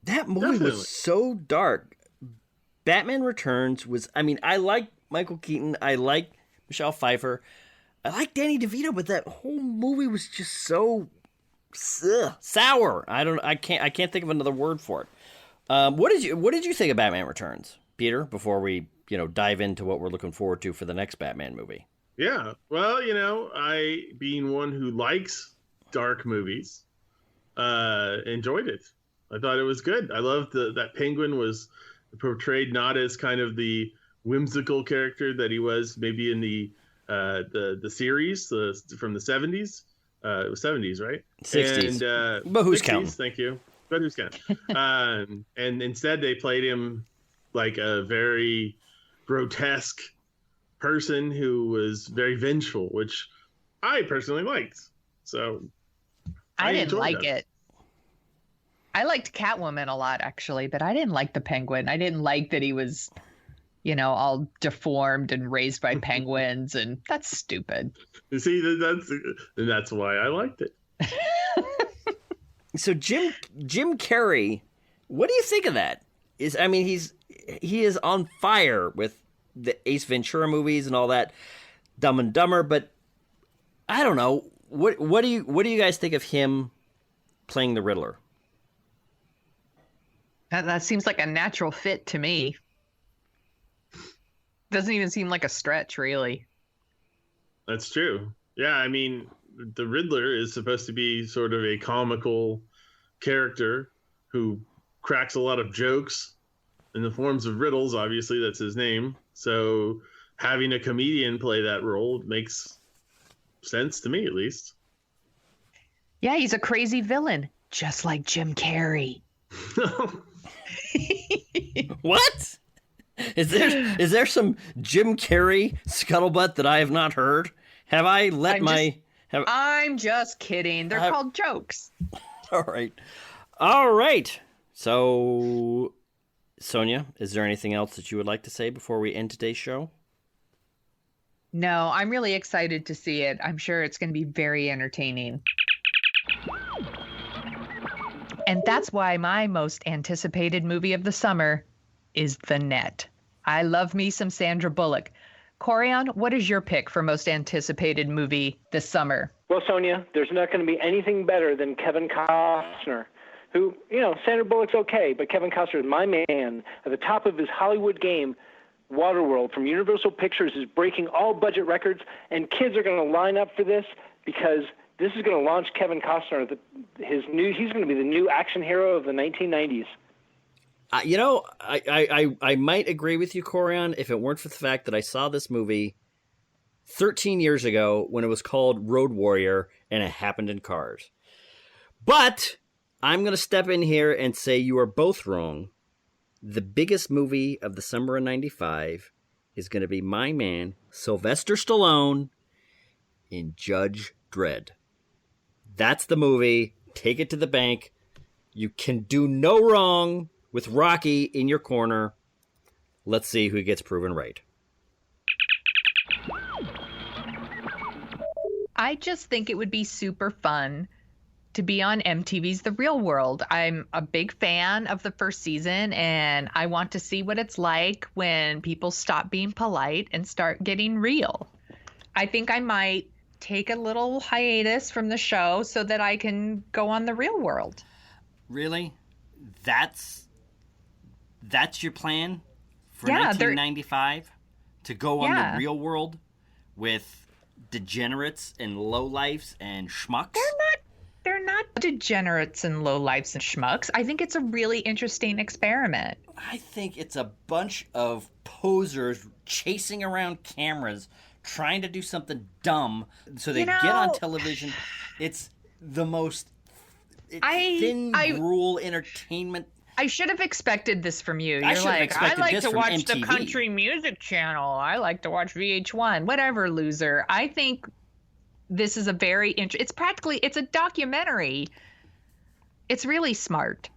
That movie Definitely. was so dark. Batman Returns was, I like Michael Keaton. I like Michelle Pfeiffer. I like Danny DeVito, but that whole movie was just so sour. I can't think of another word for it. What did you think of Batman Returns, Peter, before we, dive into what we're looking forward to for the next Batman movie? Yeah, well, I, being one who likes dark movies, enjoyed it. I thought it was good. I loved that Penguin was portrayed not as kind of the whimsical character that he was maybe in the series from the 70s. It was 70s, right? 60s. And, but who's 60s, counting? Thank you. But who's counting? And instead they played him like a very grotesque person who was very vengeful, which I personally liked. So I didn't enjoyed like that. it. I liked Catwoman a lot, actually, but I didn't like the Penguin. I didn't like that he was, all deformed and raised by penguins, and that's stupid. You see, that's why I liked it. So Jim Carrey, what do you think of that? He is on fire with the Ace Ventura movies and all that, Dumb and Dumber, but I don't know. What do you guys think of him playing the Riddler? That seems like a natural fit to me. Doesn't even seem like a stretch, really. That's true. Yeah, I mean, the Riddler is supposed to be sort of a comical character who cracks a lot of jokes in the forms of riddles. Obviously, that's his name. So having a comedian play that role makes sense to me, at least. Yeah, he's a crazy villain, just like Jim Carrey. What? Is there some Jim Carrey scuttlebutt that I have not heard? Have I let I'm just kidding. They're called jokes. All right. So, Sonia, is there anything else that you would like to say before we end today's show? No, I'm really excited to see it. I'm sure it's going to be very entertaining. And that's why my most anticipated movie of the summer is The Net. I love me some Sandra Bullock. Corian, what is your pick for most anticipated movie this summer? Well, Sonia, there's not going to be anything better than Kevin Costner, who, Sandra Bullock's okay, but Kevin Costner is my man. At the top of his Hollywood game, Waterworld from Universal Pictures is breaking all budget records, and kids are going to line up for this because this is going to launch Kevin Costner. He's going to be the new action hero of the 1990s. I might agree with you, Corian, if it weren't for the fact that I saw this movie 13 years ago when it was called Road Warrior and it happened in cars. But I'm going to step in here and say you are both wrong. The biggest movie of the summer of 95 is going to be my man, Sylvester Stallone, in Judge Dredd. That's the movie. Take it to the bank. You can do no wrong with Rocky in your corner. Let's see who gets proven right. I just think it would be super fun to be on MTV's The Real World. I'm a big fan of the first season, and I want to see what it's like when people stop being polite and start getting real. I think I might take a little hiatus from the show so that I can go on The Real World. Really? That's your plan for 1995? To go on The Real World with degenerates and lowlifes and schmucks? They're not degenerates and lowlifes and schmucks. I think it's a really interesting experiment. I think it's a bunch of posers chasing around cameras trying to do something dumb so they get on television. It's the most thin gruel entertainment. I should have expected this from you. I like to watch the Country Music Channel. I like to watch VH1. Whatever, loser. I think this is a very it's a documentary. It's really smart.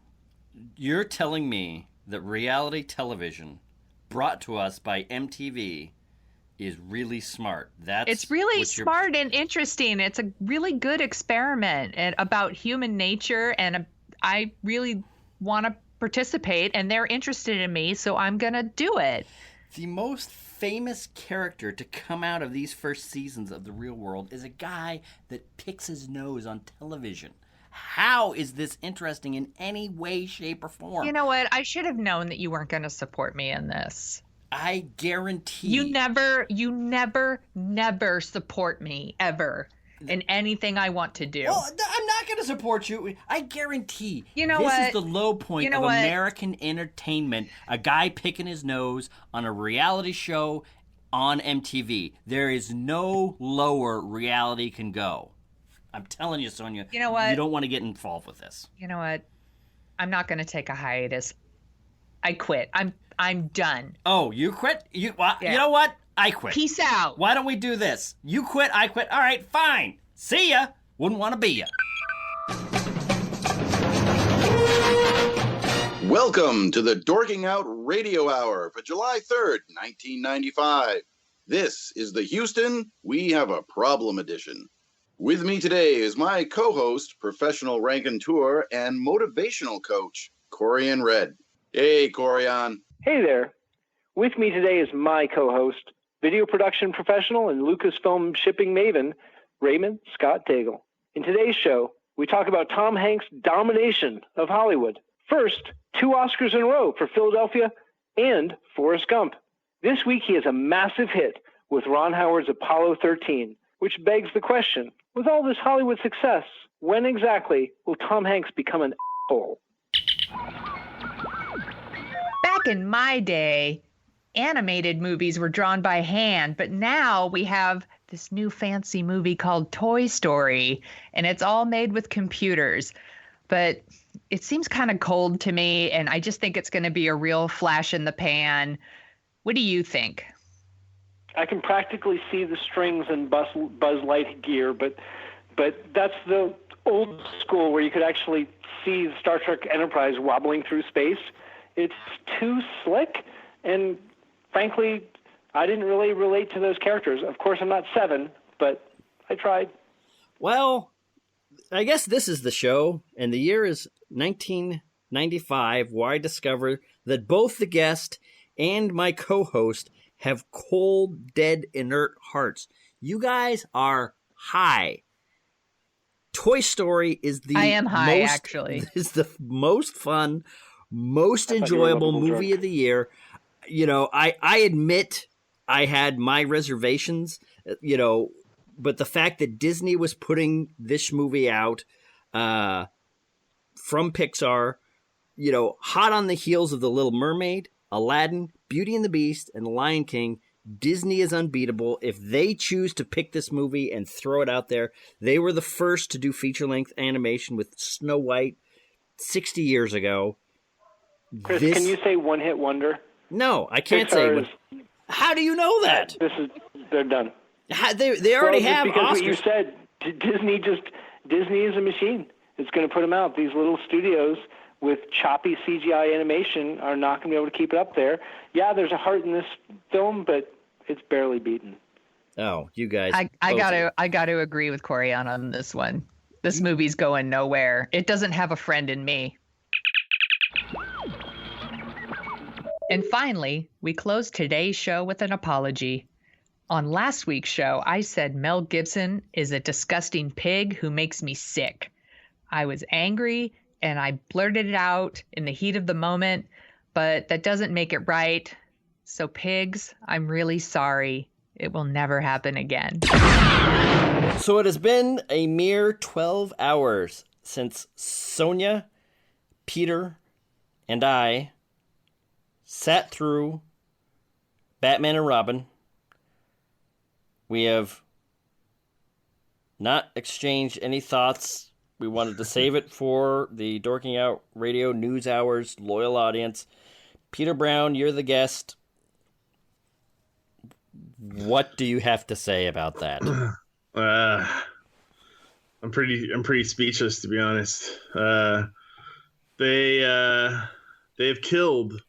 You're telling me that reality television brought to us by MTV is really smart. It's really smart and interesting. It's a really good experiment about human nature, and I really want to participate, and they're interested in me, so I'm going to do it. The most famous character to come out of these first seasons of The Real World is a guy that picks his nose on television. How is this interesting in any way, shape, or form? You know what? I should have known that you weren't going to support me in this. I guarantee. You never support me, ever, in anything I want to do. Well, I'm not going to support you. I guarantee. This is the low point of American entertainment. A guy picking his nose on a reality show on MTV. There is no lower reality can go. I'm telling you, Sonia. You know what? You don't want to get involved with this. You know what? I'm not going to take a hiatus. I quit. I'm done. Oh, you quit? You know what? I quit. Peace out. Why don't we do this? You quit, I quit. All right, fine. See ya. Wouldn't want to be ya. Well Welcome to the Dorking Out Radio Hour for July 3rd, 1995. This is the Houston We Have a Problem edition. With me today is my co-host, professional raconteur, and motivational coach, Corian Red. Hey, Corian. Hey there. With me today is my co-host, video production professional and Lucasfilm shipping maven, Raymond Scott Daigle. In today's show, we talk about Tom Hanks' domination of Hollywood. First, 2 Oscars in a row for Philadelphia and Forrest Gump. This week, he has a massive hit with Ron Howard's Apollo 13, which begs the question, with all this Hollywood success, when exactly will Tom Hanks become an asshole? Back in my day, animated movies were drawn by hand, but now we have this new fancy movie called Toy Story, and it's all made with computers. But it seems kind of cold to me, and I just think it's going to be a real flash in the pan. What do you think? I can practically see the strings and Buzz Lightyear, but that's the old school where you could actually see Star Trek Enterprise wobbling through space. It's too slick, and frankly, I didn't really relate to those characters. Of course, I'm not 7, but I tried. Well, I guess this is the show, and the year is 1995, where I discover that both the guest and my co-host have cold, dead, inert hearts. You guys are high. Toy Story is the I am high, actually. Is the most fun, most enjoyable movie of the year. You know, I admit I had my reservations, you know, but the fact that Disney was putting this movie out from Pixar, you know, hot on the heels of The Little Mermaid, Aladdin, Beauty and the Beast, and The Lion King, Disney is unbeatable. If they choose to pick this movie and throw it out there, they were the first to do feature-length animation with Snow White 60 years ago. Chris, can you say one-hit wonder? No, I can't say. How do you know that? They're done. They already have because Oscars. What you said, Disney is a machine. It's going to put them out. These little studios with choppy CGI animation are not going to be able to keep it up there. Yeah, there's a heart in this film, but it's barely beaten. Oh, you guys! I got to agree with Corian on this one. This movie's going nowhere. It doesn't have a friend in me. And finally, we close today's show with an apology. On last week's show, I said Mel Gibson is a disgusting pig who makes me sick. I was angry, and I blurted it out in the heat of the moment, but that doesn't make it right. So pigs, I'm really sorry. It will never happen again. So it has been a mere 12 hours since Sonia, Peter, and I sat through Batman and Robin. We have not exchanged any thoughts. We wanted to save it for the Dorking Out Radio News Hour's loyal audience. Peter Brown, you're the guest. What do you have to say about that? I'm pretty speechless, to be honest. They have killed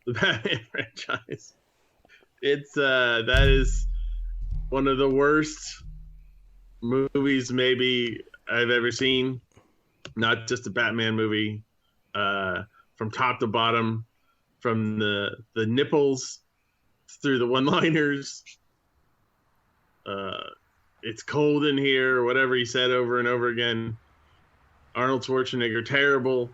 the Batman franchise. It's that is one of the worst movies maybe I've ever seen. Not just a Batman movie, from top to bottom, from the nipples through the one-liners. It's cold in here, or whatever he said over and over again. Arnold Schwarzenegger, terrible.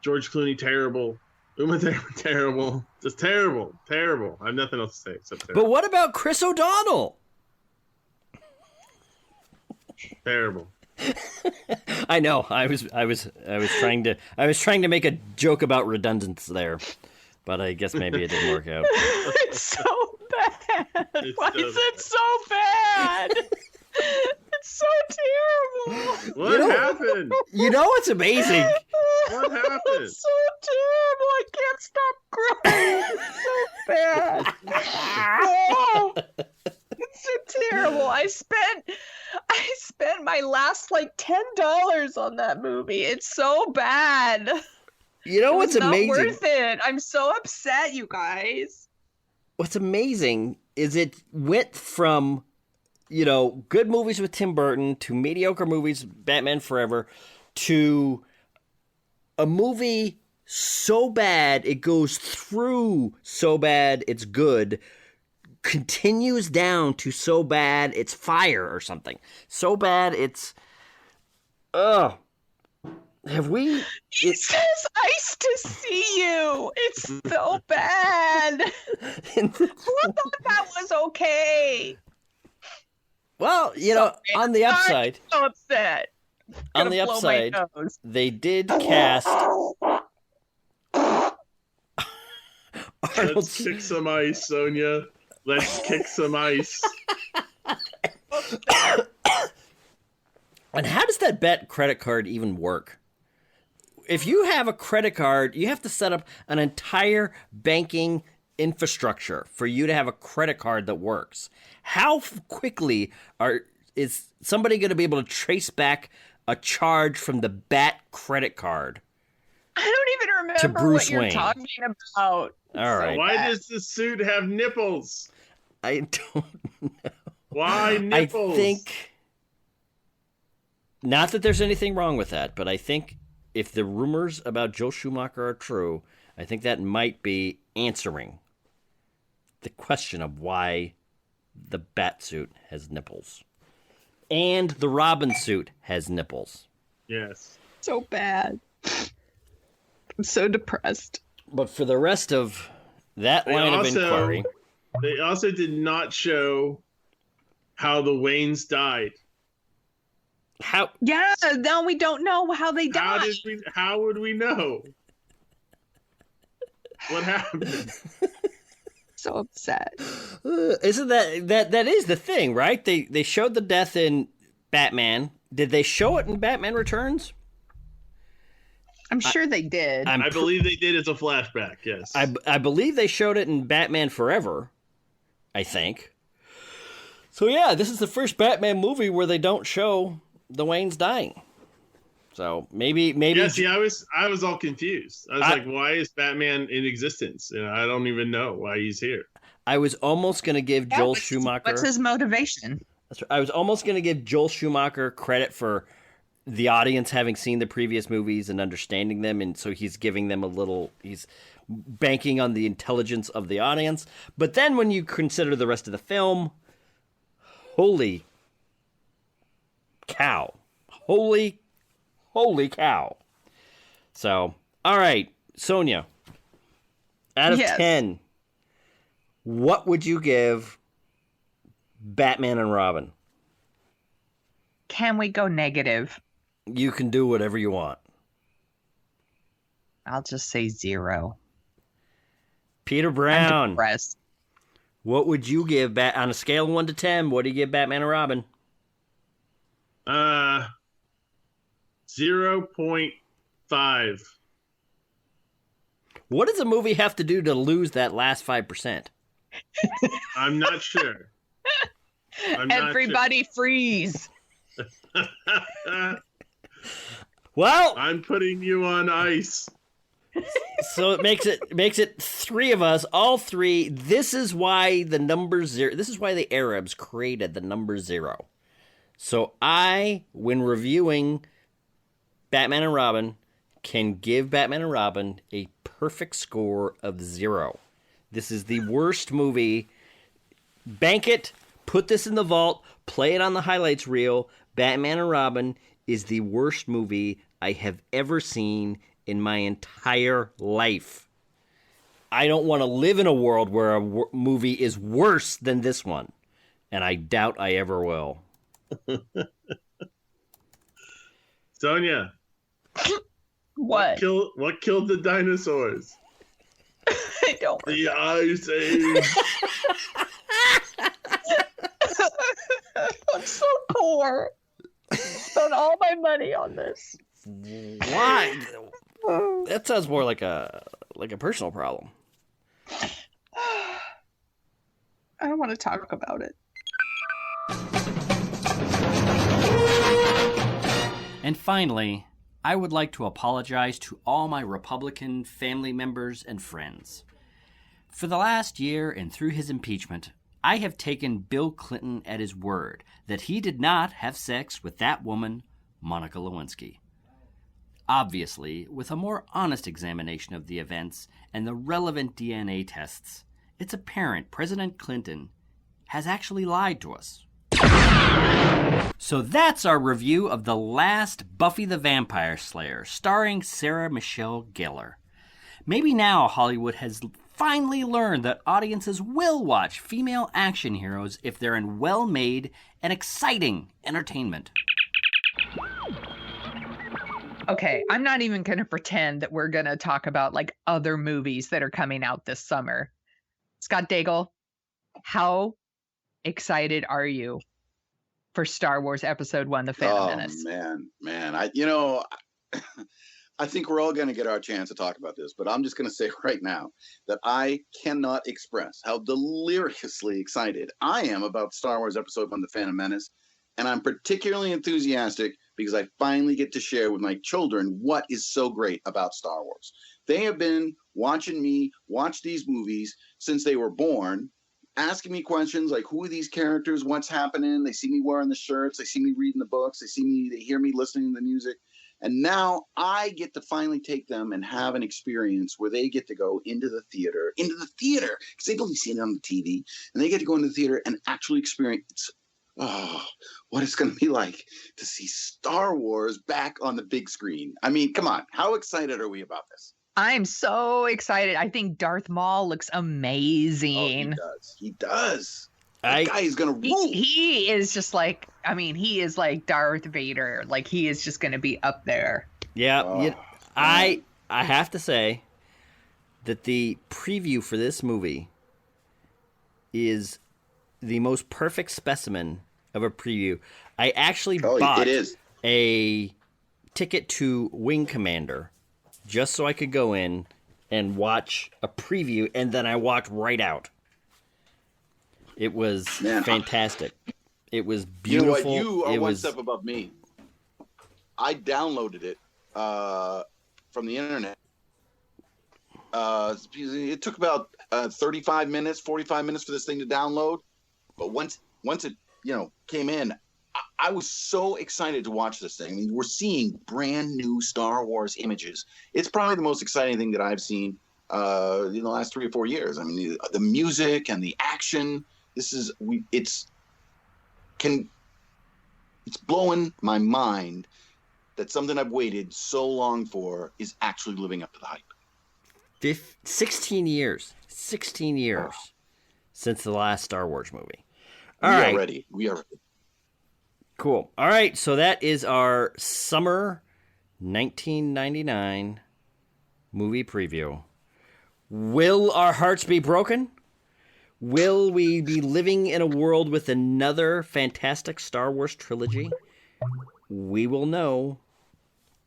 George Clooney, terrible. Uma Thurman, terrible. Just terrible. Terrible. I have nothing else to say except terrible. But what about Chris O'Donnell? Terrible. I know. I was trying to make a joke about redundance there, but I guess maybe it didn't work out. It's so bad. Why is it so bad? It's so terrible. What happened? You know what's amazing? What happened? It's so terrible. I can't stop crying. It's so bad. Oh, it's so terrible. I spent my last like $10 on that movie. It's so bad. You know what's amazing? Not worth it. I'm so upset, you guys. What's amazing is it went from, good movies with Tim Burton to mediocre movies, Batman Forever, to a movie so bad it goes through so bad it's good, continues down to so bad it's fire or something. So bad it's... Have we... It says ice to see you. It's so bad. Who thought that was okay? Well, on the upside... I'm so upset. On the upside, they did cast... Let's kick some ice, Sonia. Let's kick some ice. And how does that bet credit card even work? If you have a credit card, you have to set up an entire banking infrastructure for you to have a credit card that works. How quickly is somebody going to be able to trace back a charge from the Bat credot card? I don't even remember what you're talking about. All right. Why does the suit have nipples? I don't know. Why nipples? I think... Not that there's anything wrong with that, but I think if the rumors about Joel Schumacher are true, I think that might be answering the question of why the bat suit has nipples. And the Robin suit has nipples. Yes. So bad. I'm so depressed. But for the rest of that line of inquiry... They also did not show how the Waynes died. How? Yeah, no, we don't know how they died. How would we know? What happened? So upset. Isn't that is the thing, right? They showed the death in Batman. Did they show it in Batman Returns? I'm sure they did. I believe they did as a flashback, yes. I believe they showed it in Batman Forever, I think. So yeah, this is the first Batman movie where they don't show the Waynes dying. So maybe. Yeah, see, I was all confused. I was like, why is Batman in existence? And I don't even know why he's here. I was almost going to give Joel Schumacher... What's his motivation? I was almost going to give Joel Schumacher credit for the audience having seen the previous movies and understanding them, and so he's giving them he's banking on the intelligence of the audience. But then when you consider the rest of the film, holy cow. Holy cow. So, all right, Sonia, out of 10, what would you give Batman and Robin? Can we go negative? You can do whatever you want. I'll just say 0. Peter Brown. I'm depressed. What would you give on a scale of 1 to 10? What do you give Batman and Robin? 0.5. What does a movie have to do to lose that last 5%? I'm not sure. Everybody freeze. Well, I'm putting you on ice. So it makes it 3 of us, all 3. This is why the number 0. This is why the Arabs created the number 0. So I, when reviewing Batman and Robin, can give Batman and Robin a perfect score of 0. This is the worst movie. Bank it. Put this in the vault. Play it on the highlights reel. Batman and Robin is the worst movie I have ever seen in my entire life. I don't want to live in a world where a movie is worse than this one. And I doubt I ever will. Sonia. What? What killed the dinosaurs? I don't The Ice Age. I'm so poor. Spent all my money on this. Why? That sounds more like a personal problem. I don't want to talk about it. And finally, I would like to apologize to all my Republican family members and friends. For the last year and through his impeachment, I have taken Bill Clinton at his word that he did not have sex with that woman, Monica Lewinsky. Obviously, with a more honest examination of the events and the relevant DNA tests, it's apparent President Clinton has actually lied to us. So that's our review of the last Buffy the Vampire Slayer, starring Sarah Michelle Gellar. Maybe now Hollywood has finally learned that audiences will watch female action heroes if they're in well-made and exciting entertainment. Okay, I'm not even going to pretend that we're going to talk about like other movies that are coming out this summer. Scott Daigle, how excited are you for Star Wars Episode 1, The Phantom Menace? Man. I think we're all going to get our chance to talk about this, but I'm just going to say right now that I cannot express how deliriously excited I am about Star Wars Episode 1, The Phantom Menace. And I'm particularly enthusiastic because I finally get to share with my children what is so great about Star Wars. They have been watching me watch these movies since they were born, asking me questions like, who are these characters? What's happening? They see me wearing the shirts. They see me reading the books. They hear me listening to the music. And now I get to finally take them and have an experience where they get to go into the theater, because they've only seen it on the TV, and they get to go into the theater and actually experience what it's going to be like to see Star Wars back on the big screen. I mean, come on. How excited are we about this? I'm so excited. I think Darth Maul looks amazing. Oh, he does. That guy is going to rule. He is just like, he is like Darth Vader. Like, he is just going to be up there. Yeah. I have to say that the preview for this movie is the most perfect specimen of a preview. I actually bought a ticket to Wing Commander just so I could go in and watch a preview, and then I walked right out. It was fantastic. It was beautiful. You know what? You are one step above me. I downloaded it from the internet. It took about 35 minutes, 45 minutes for this thing to download. But once it came in, I was so excited to watch this thing. I mean, we're seeing brand new Star Wars images. It's probably the most exciting thing that I've seen in the last 3 or 4 years. I mean, the music and the action. It's blowing my mind that something I've waited so long for is actually living up to the hype. 16 years since the last Star Wars movie. We are ready. Cool. All right, so that is our summer 1999 movie preview. Will our hearts be broken? Will we be living in a world with another fantastic Star Wars trilogy? We will know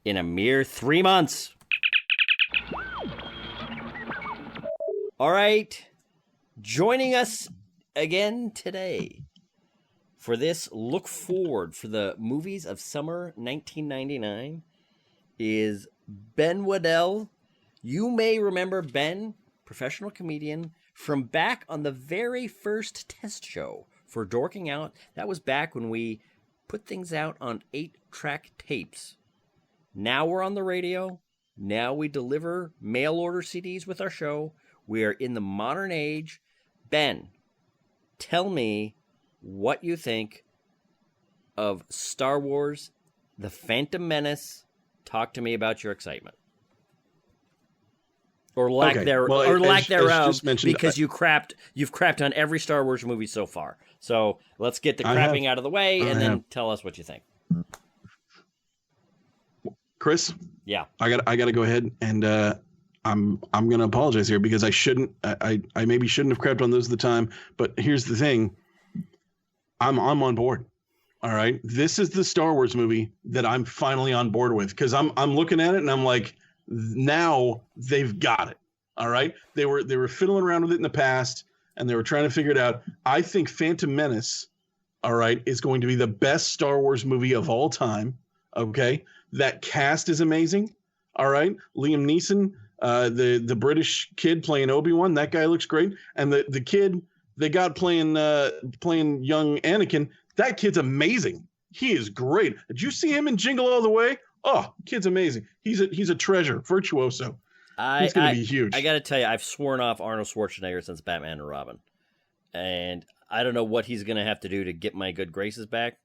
in a mere 3 months. All right, joining us again today for this look forward for the movies of summer 1999 is Ben Waddell. You may remember Ben, professional comedian, from back on the very first test show for Dorking Out. That was back when we put things out on 8-track tapes. Now we're on the radio. Now we deliver mail order CDs with our show. We are in the modern age. Ben, tell me what you think of Star Wars, The Phantom Menace. Talk to me about your excitement. Or lack thereof, because you've crapped on every Star Wars movie so far. So let's get the crapping out of the way, and then tell us what you think. Chris? Yeah. I got to go ahead and I'm going to apologize here because I maybe shouldn't have crapped on those at the time, but here's the thing. I'm on board. All right. This is the Star Wars movie that I'm finally on board with because I'm looking at it and I'm like, now they've got it. All right. They were fiddling around with it in the past and they were trying to figure it out. I think Phantom Menace, all right, is going to be the best Star Wars movie of all time. Okay, that cast is amazing. All right, Liam Neeson, the British kid playing Obi-Wan, that guy looks great, and the kid they got playing young Anakin, that kid's amazing. He is great. Did you see him in Jingle All the Way? Oh, kid's amazing. He's a treasure, virtuoso. He's going to be huge. I got to tell you, I've sworn off Arnold Schwarzenegger since Batman and Robin, and I don't know what he's going to have to do to get my good graces back,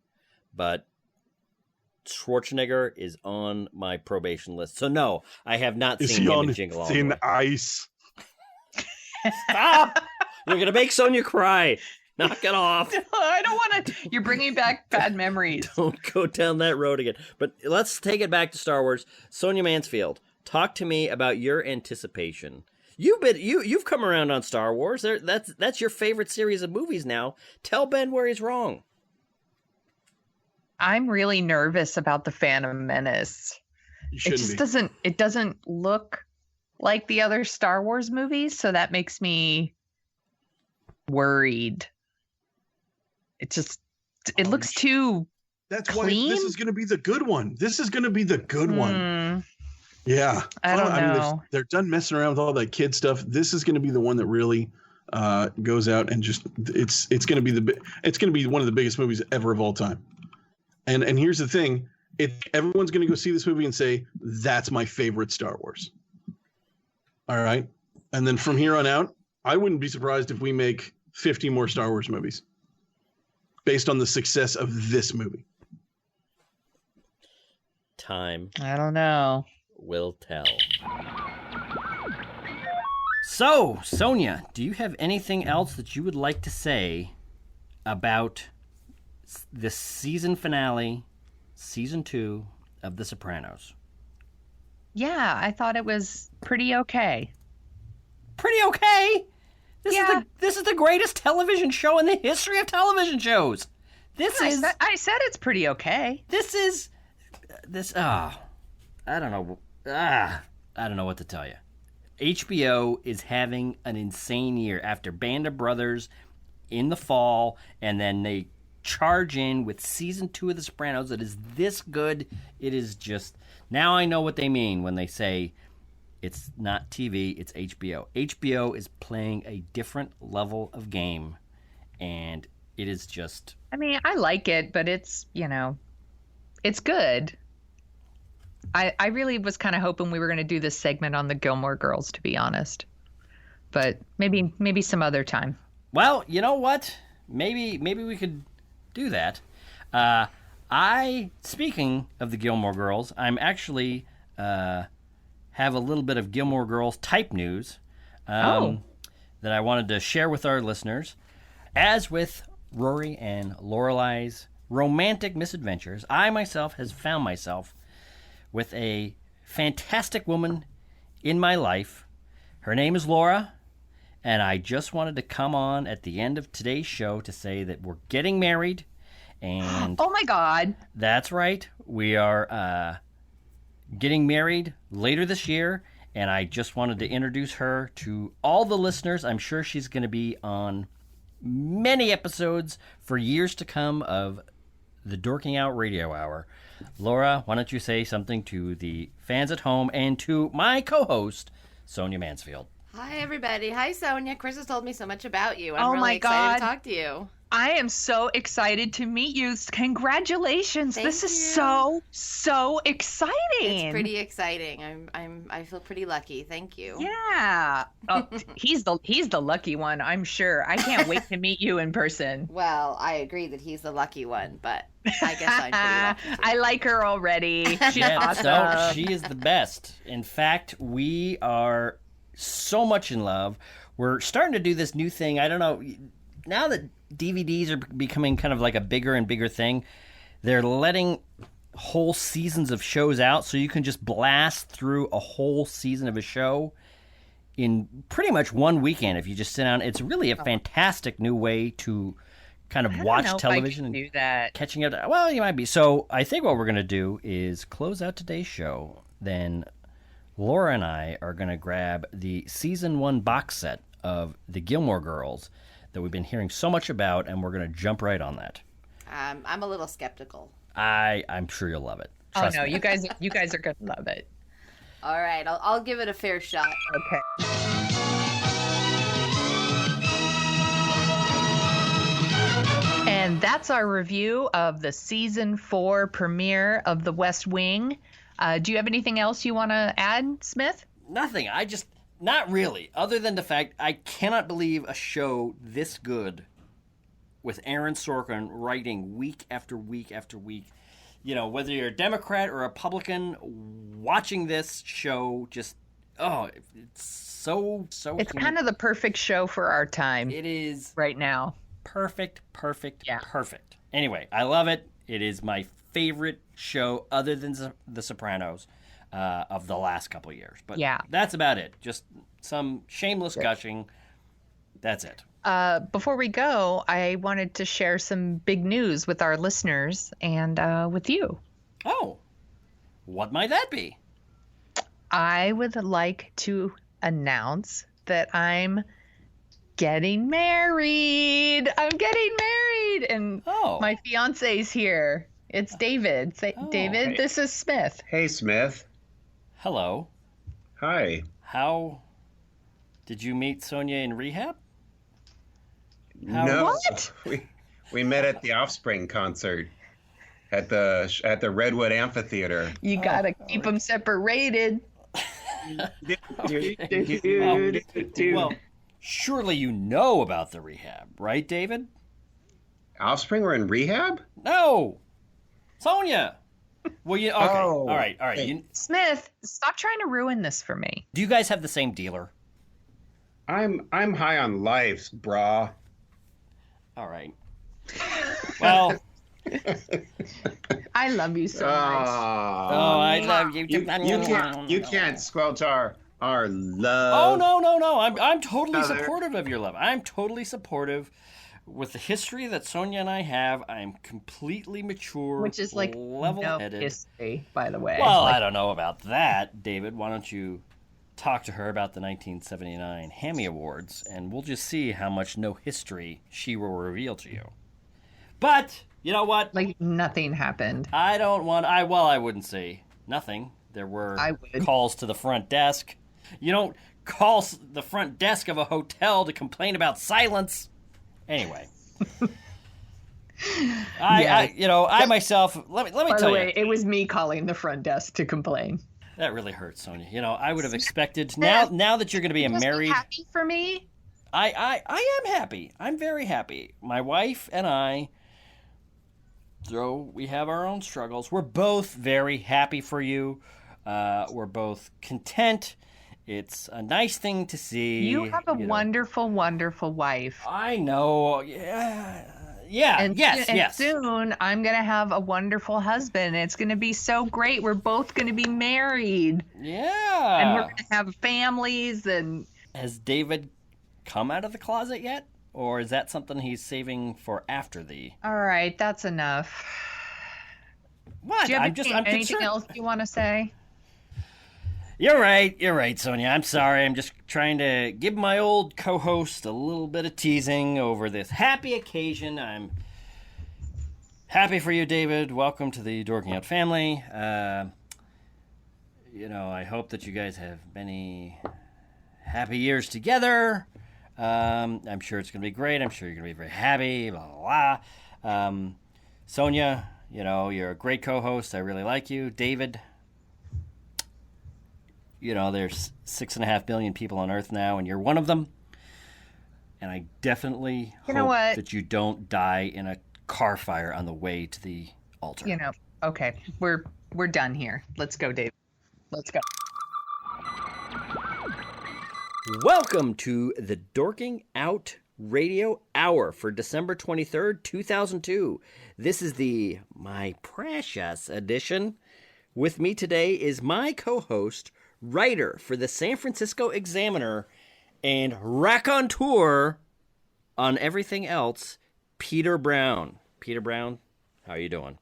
but Schwarzenegger is on my probation list. So no, I have not seen him in Jingle All the Way. Thin ice. Stop! You're going to make Sonia cry. Knock it off. No, I don't want to. You're bringing back bad memories. Don't go down that road again. But let's take it back to Star Wars. Sonia Mansfield, talk to me about your anticipation. You've come around on Star Wars. That's your favorite series of movies now. Tell Ben where he's wrong. I'm really nervous about the Phantom Menace. It doesn't look like the other Star Wars movies, so that makes me worried. It looks too That's clean? why this is going to be the good one. This is going to be the good one. Yeah. I don't know. They're done messing around with all that kid stuff. This is going to be the one that really goes out and just it's going to be one of the biggest movies ever of all time. And here's the thing, everyone's going to go see this movie and say that's my favorite Star Wars. All right? And then from here on out, I wouldn't be surprised if we make 50 more Star Wars movies based on the success of this movie. Time. I don't know. Will tell. So, Sonia, do you have anything else that you would like to say about the season finale, season 2 of The Sopranos? Yeah, I thought it was pretty okay. Pretty okay? This is the greatest television show in the history of television shows. I said it's pretty okay. I don't know. I don't know what to tell you. HBO is having an insane year after Band of Brothers in the fall, and then they charge in with season 2 of The Sopranos. It is this good. It is just, now I know what they mean when they say it's not TV, it's HBO. HBO is playing a different level of game, and it is just... I mean, I like it, but it's good. I really was kind of hoping we were going to do this segment on the Gilmore Girls, to be honest. But maybe some other time. Well, you know what? Maybe we could do that. Speaking of the Gilmore Girls, I'm actually... have a little bit of Gilmore Girls type news that I wanted to share with our listeners. As with Rory and Lorelai's romantic misadventures, I myself has found myself with a fantastic woman in my life. Her name is Laura, and I just wanted to come on at the end of today's show to say that we're getting married. And oh my God. That's right. We are getting married later this year, and I just wanted to introduce her to all the listeners. I'm sure she's going to be on many episodes for years to come of the Dorking Out Radio Hour. Laura, why don't you say something to the fans at home and to my co-host, Sonia Mansfield. Hi, everybody. Hi, Sonia. Chris has told me so much about you. I'm oh really my excited God. to talk to you. I am so excited to meet you. Congratulations. Thank this you. is so exciting. It's pretty exciting. I feel pretty lucky. Thank you. Yeah. Oh, he's the lucky one, I'm sure. I can't wait to meet you in person. Well, I agree that he's the lucky one, but I guess I'm pretty lucky too. I like her already. She's awesome. So she is the best. In fact, we are so much in love. We're starting to do this new thing. I don't know. Now that DVDs are becoming kind of like a bigger and bigger thing, they're letting whole seasons of shows out, so you can just blast through a whole season of a show in pretty much one weekend if you just sit down. It's really a fantastic new way to kind of watch television and do that. Catching up. Well, you might be. So I think what we're going to do is close out today's show. Then Laura and I are going to grab the season 1 box set of the Gilmore Girls that we've been hearing so much about, and we're going to jump right on that. I'm a little skeptical. I'm sure you'll love it. Trust no, me. you guys are gonna love it. All right, I'll give it a fair shot. Okay. And that's our review of the season 4 premiere of The West Wing. Do you have anything else you want to add, Smith? Nothing. Not really. Other than the fact I cannot believe a show this good with Aaron Sorkin writing week after week after week. You know, whether you're a Democrat or a Republican, watching this show it's so. It's kind of the perfect show for our time. It is right now. Perfect. Anyway, I love it. It is my favorite show other than The Sopranos of the last couple of years. But that's about it. Just some shameless gushing. That's it. Before we go, I wanted to share some big news with our listeners and with you. Oh, what might that be? I would like to announce that I'm getting married. And my fiance's here. It's David. David, hey. This is Smith. Hey, Smith. Hello. Hi. How did you meet Sonia in rehab? No. What? We met at the Offspring concert at the Redwood Amphitheater. You gotta keep them separated. Well, surely you know about the rehab, right, David? Offspring were in rehab? No, Sonia. Well, you okay? Oh. All right. Hey. Smith, stop trying to ruin this for me. Do you guys have the same dealer? I'm high on life, brah. All right. Well, I love you so much. I love you. You can't squelch our love. Oh no! I'm totally supportive of your love. I'm totally supportive. With the history that Sonia and I have, I'm completely mature, Which is like level-headed. No history, by the way. Well, I don't know about that, David. Why don't you talk to her about the 1979 Hammy Awards, and we'll just see how much no history she will reveal to you. But you know what? Like nothing happened. I wouldn't say nothing. There were calls to the front desk. You don't call the front desk of a hotel to complain about silence. Anyway, I myself, let me tell you. By the way, it was me calling the front desk to complain. That really hurts, Sonia. You know, I would have expected now that you're going to be married. Be happy for me? I am happy. I'm very happy. My wife and I, though we have our own struggles, we're both very happy for you. We're both content. It's a nice thing to see. You have a wonderful, wonderful wife. I know. Yeah. Yes. Soon I'm going to have a wonderful husband. It's going to be so great. We're both going to be married. Yeah. And we're going to have families. And has David come out of the closet yet? Or is that something he's saving for after the... All right, that's enough. What? Do you have I'm anything concerned. else you want to say? You're right, Sonia. I'm sorry. I'm just trying to give my old co-host a little bit of teasing over this happy occasion. I'm happy for you, David. Welcome to the Dorking Out family. I hope that you guys have many happy years together. I'm sure it's going to be great. I'm sure you're going to be very happy, blah, blah, blah. Sonia, you're a great co-host. I really like you. David, there's 6.5 billion people on Earth now, and you're one of them. And I definitely hope that you don't die in a car fire on the way to the altar. Okay, we're done here. Let's go, Dave. Let's go. Welcome to the Dorking Out Radio Hour for December 23rd, 2002. This is the My Precious edition. With me today is my co-host, writer for the San Francisco Examiner, and raconteur on everything else, Peter Brown. Peter Brown, how are you doing?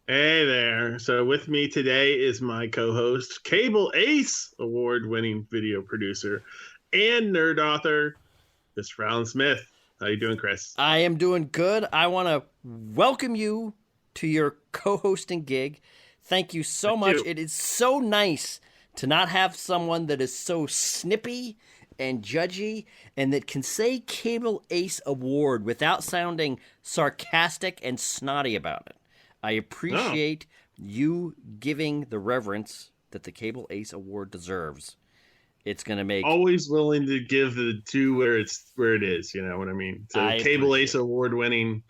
Hey there. So with me today is my co-host, Cable Ace award-winning video producer and nerd author, Mr. Alan Smith. How you doing, Chris? I am doing good. I want to welcome you to your co-hosting gig. Thank you so much. It is so nice to not have someone that is so snippy and judgy and that can say Cable Ace Award without sounding sarcastic and snotty about it. I appreciate you giving the reverence that the Cable Ace Award deserves. It's going to make... Always willing to give the two where it is, you know what I mean? So Cable Ace Award winning.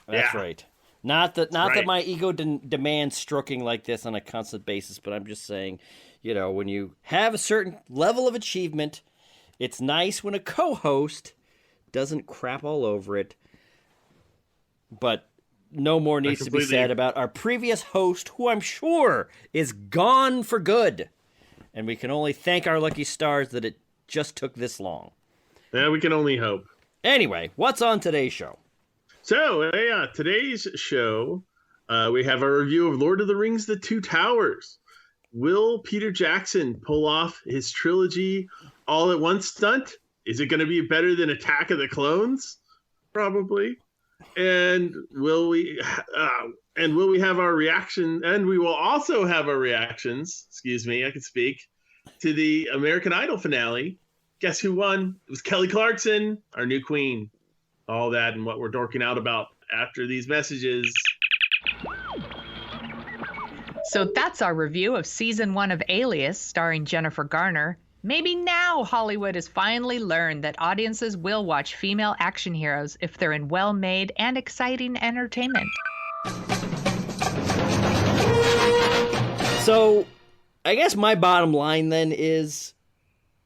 That's right. Not that my ego demands stroking like this on a constant basis, but I'm just saying, you know, when you have a certain level of achievement, it's nice when a co-host doesn't crap all over it. But no more needs to be said about our previous host, who I'm sure is gone for good. And we can only thank our lucky stars that it just took this long. Yeah, we can only hope. Anyway, what's on today's show? So, today's show, we have a review of Lord of the Rings, The Two Towers. Will Peter Jackson pull off his trilogy all at once stunt? Is it going to be better than Attack of the Clones? Probably. And will we have our reaction? And we will also have our reactions. Excuse me, I can speak to the American Idol finale. Guess who won? It was Kelly Clarkson, our new queen. All that and what we're dorking out about after these messages. So that's our review of season 1 of Alias, starring Jennifer Garner. Maybe now Hollywood has finally learned that audiences will watch female action heroes if they're in well-made and exciting entertainment. So, I guess my bottom line then is,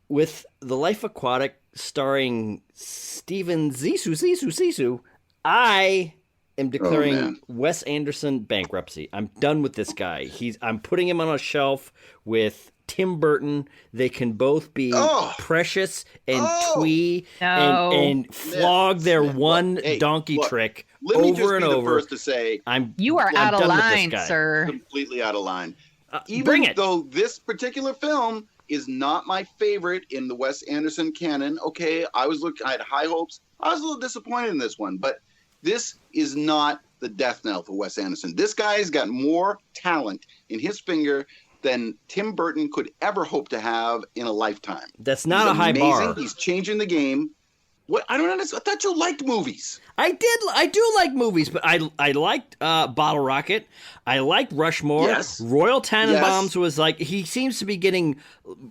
with The Life Aquatic starring Steven Zissou, I am declaring Wes Anderson bankruptcy. I'm done with this guy. I'm putting him on a shelf with Tim Burton. They can both be precious and twee and flog their donkey trick over and over. Let me just be the first to say, you are out of line, sir. Completely out of line. Bring it. Even though this particular film is not my favorite in the Wes Anderson canon. Okay, I had high hopes. I was a little disappointed in this one, but this is not the death knell for Wes Anderson. This guy's got more talent in his finger than Tim Burton could ever hope to have in a lifetime. That's not a high bar. He's changing the game. What? I don't understand. I thought you liked movies. I do like movies, but I liked Bottle Rocket. I liked Rushmore. Yes. Royal Tenenbaums was like, he seems to be getting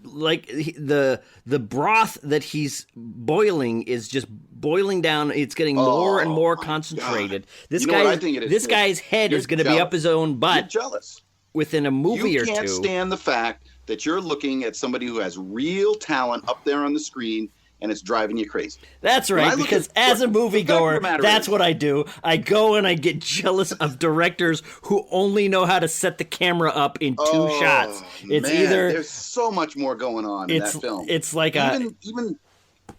like the broth that he's boiling is just boiling down. It's getting more and more concentrated. God. This guy's head is going to be up his own butt. You're jealous. Within a movie or two. You can't stand the fact that you're looking at somebody who has real talent up there on the screen, and it's driving you crazy. That's right, because as a moviegoer, that's what I do. I go and I get jealous of directors who only know how to set the camera up in two shots. It's there's so much more going on in that film. It's like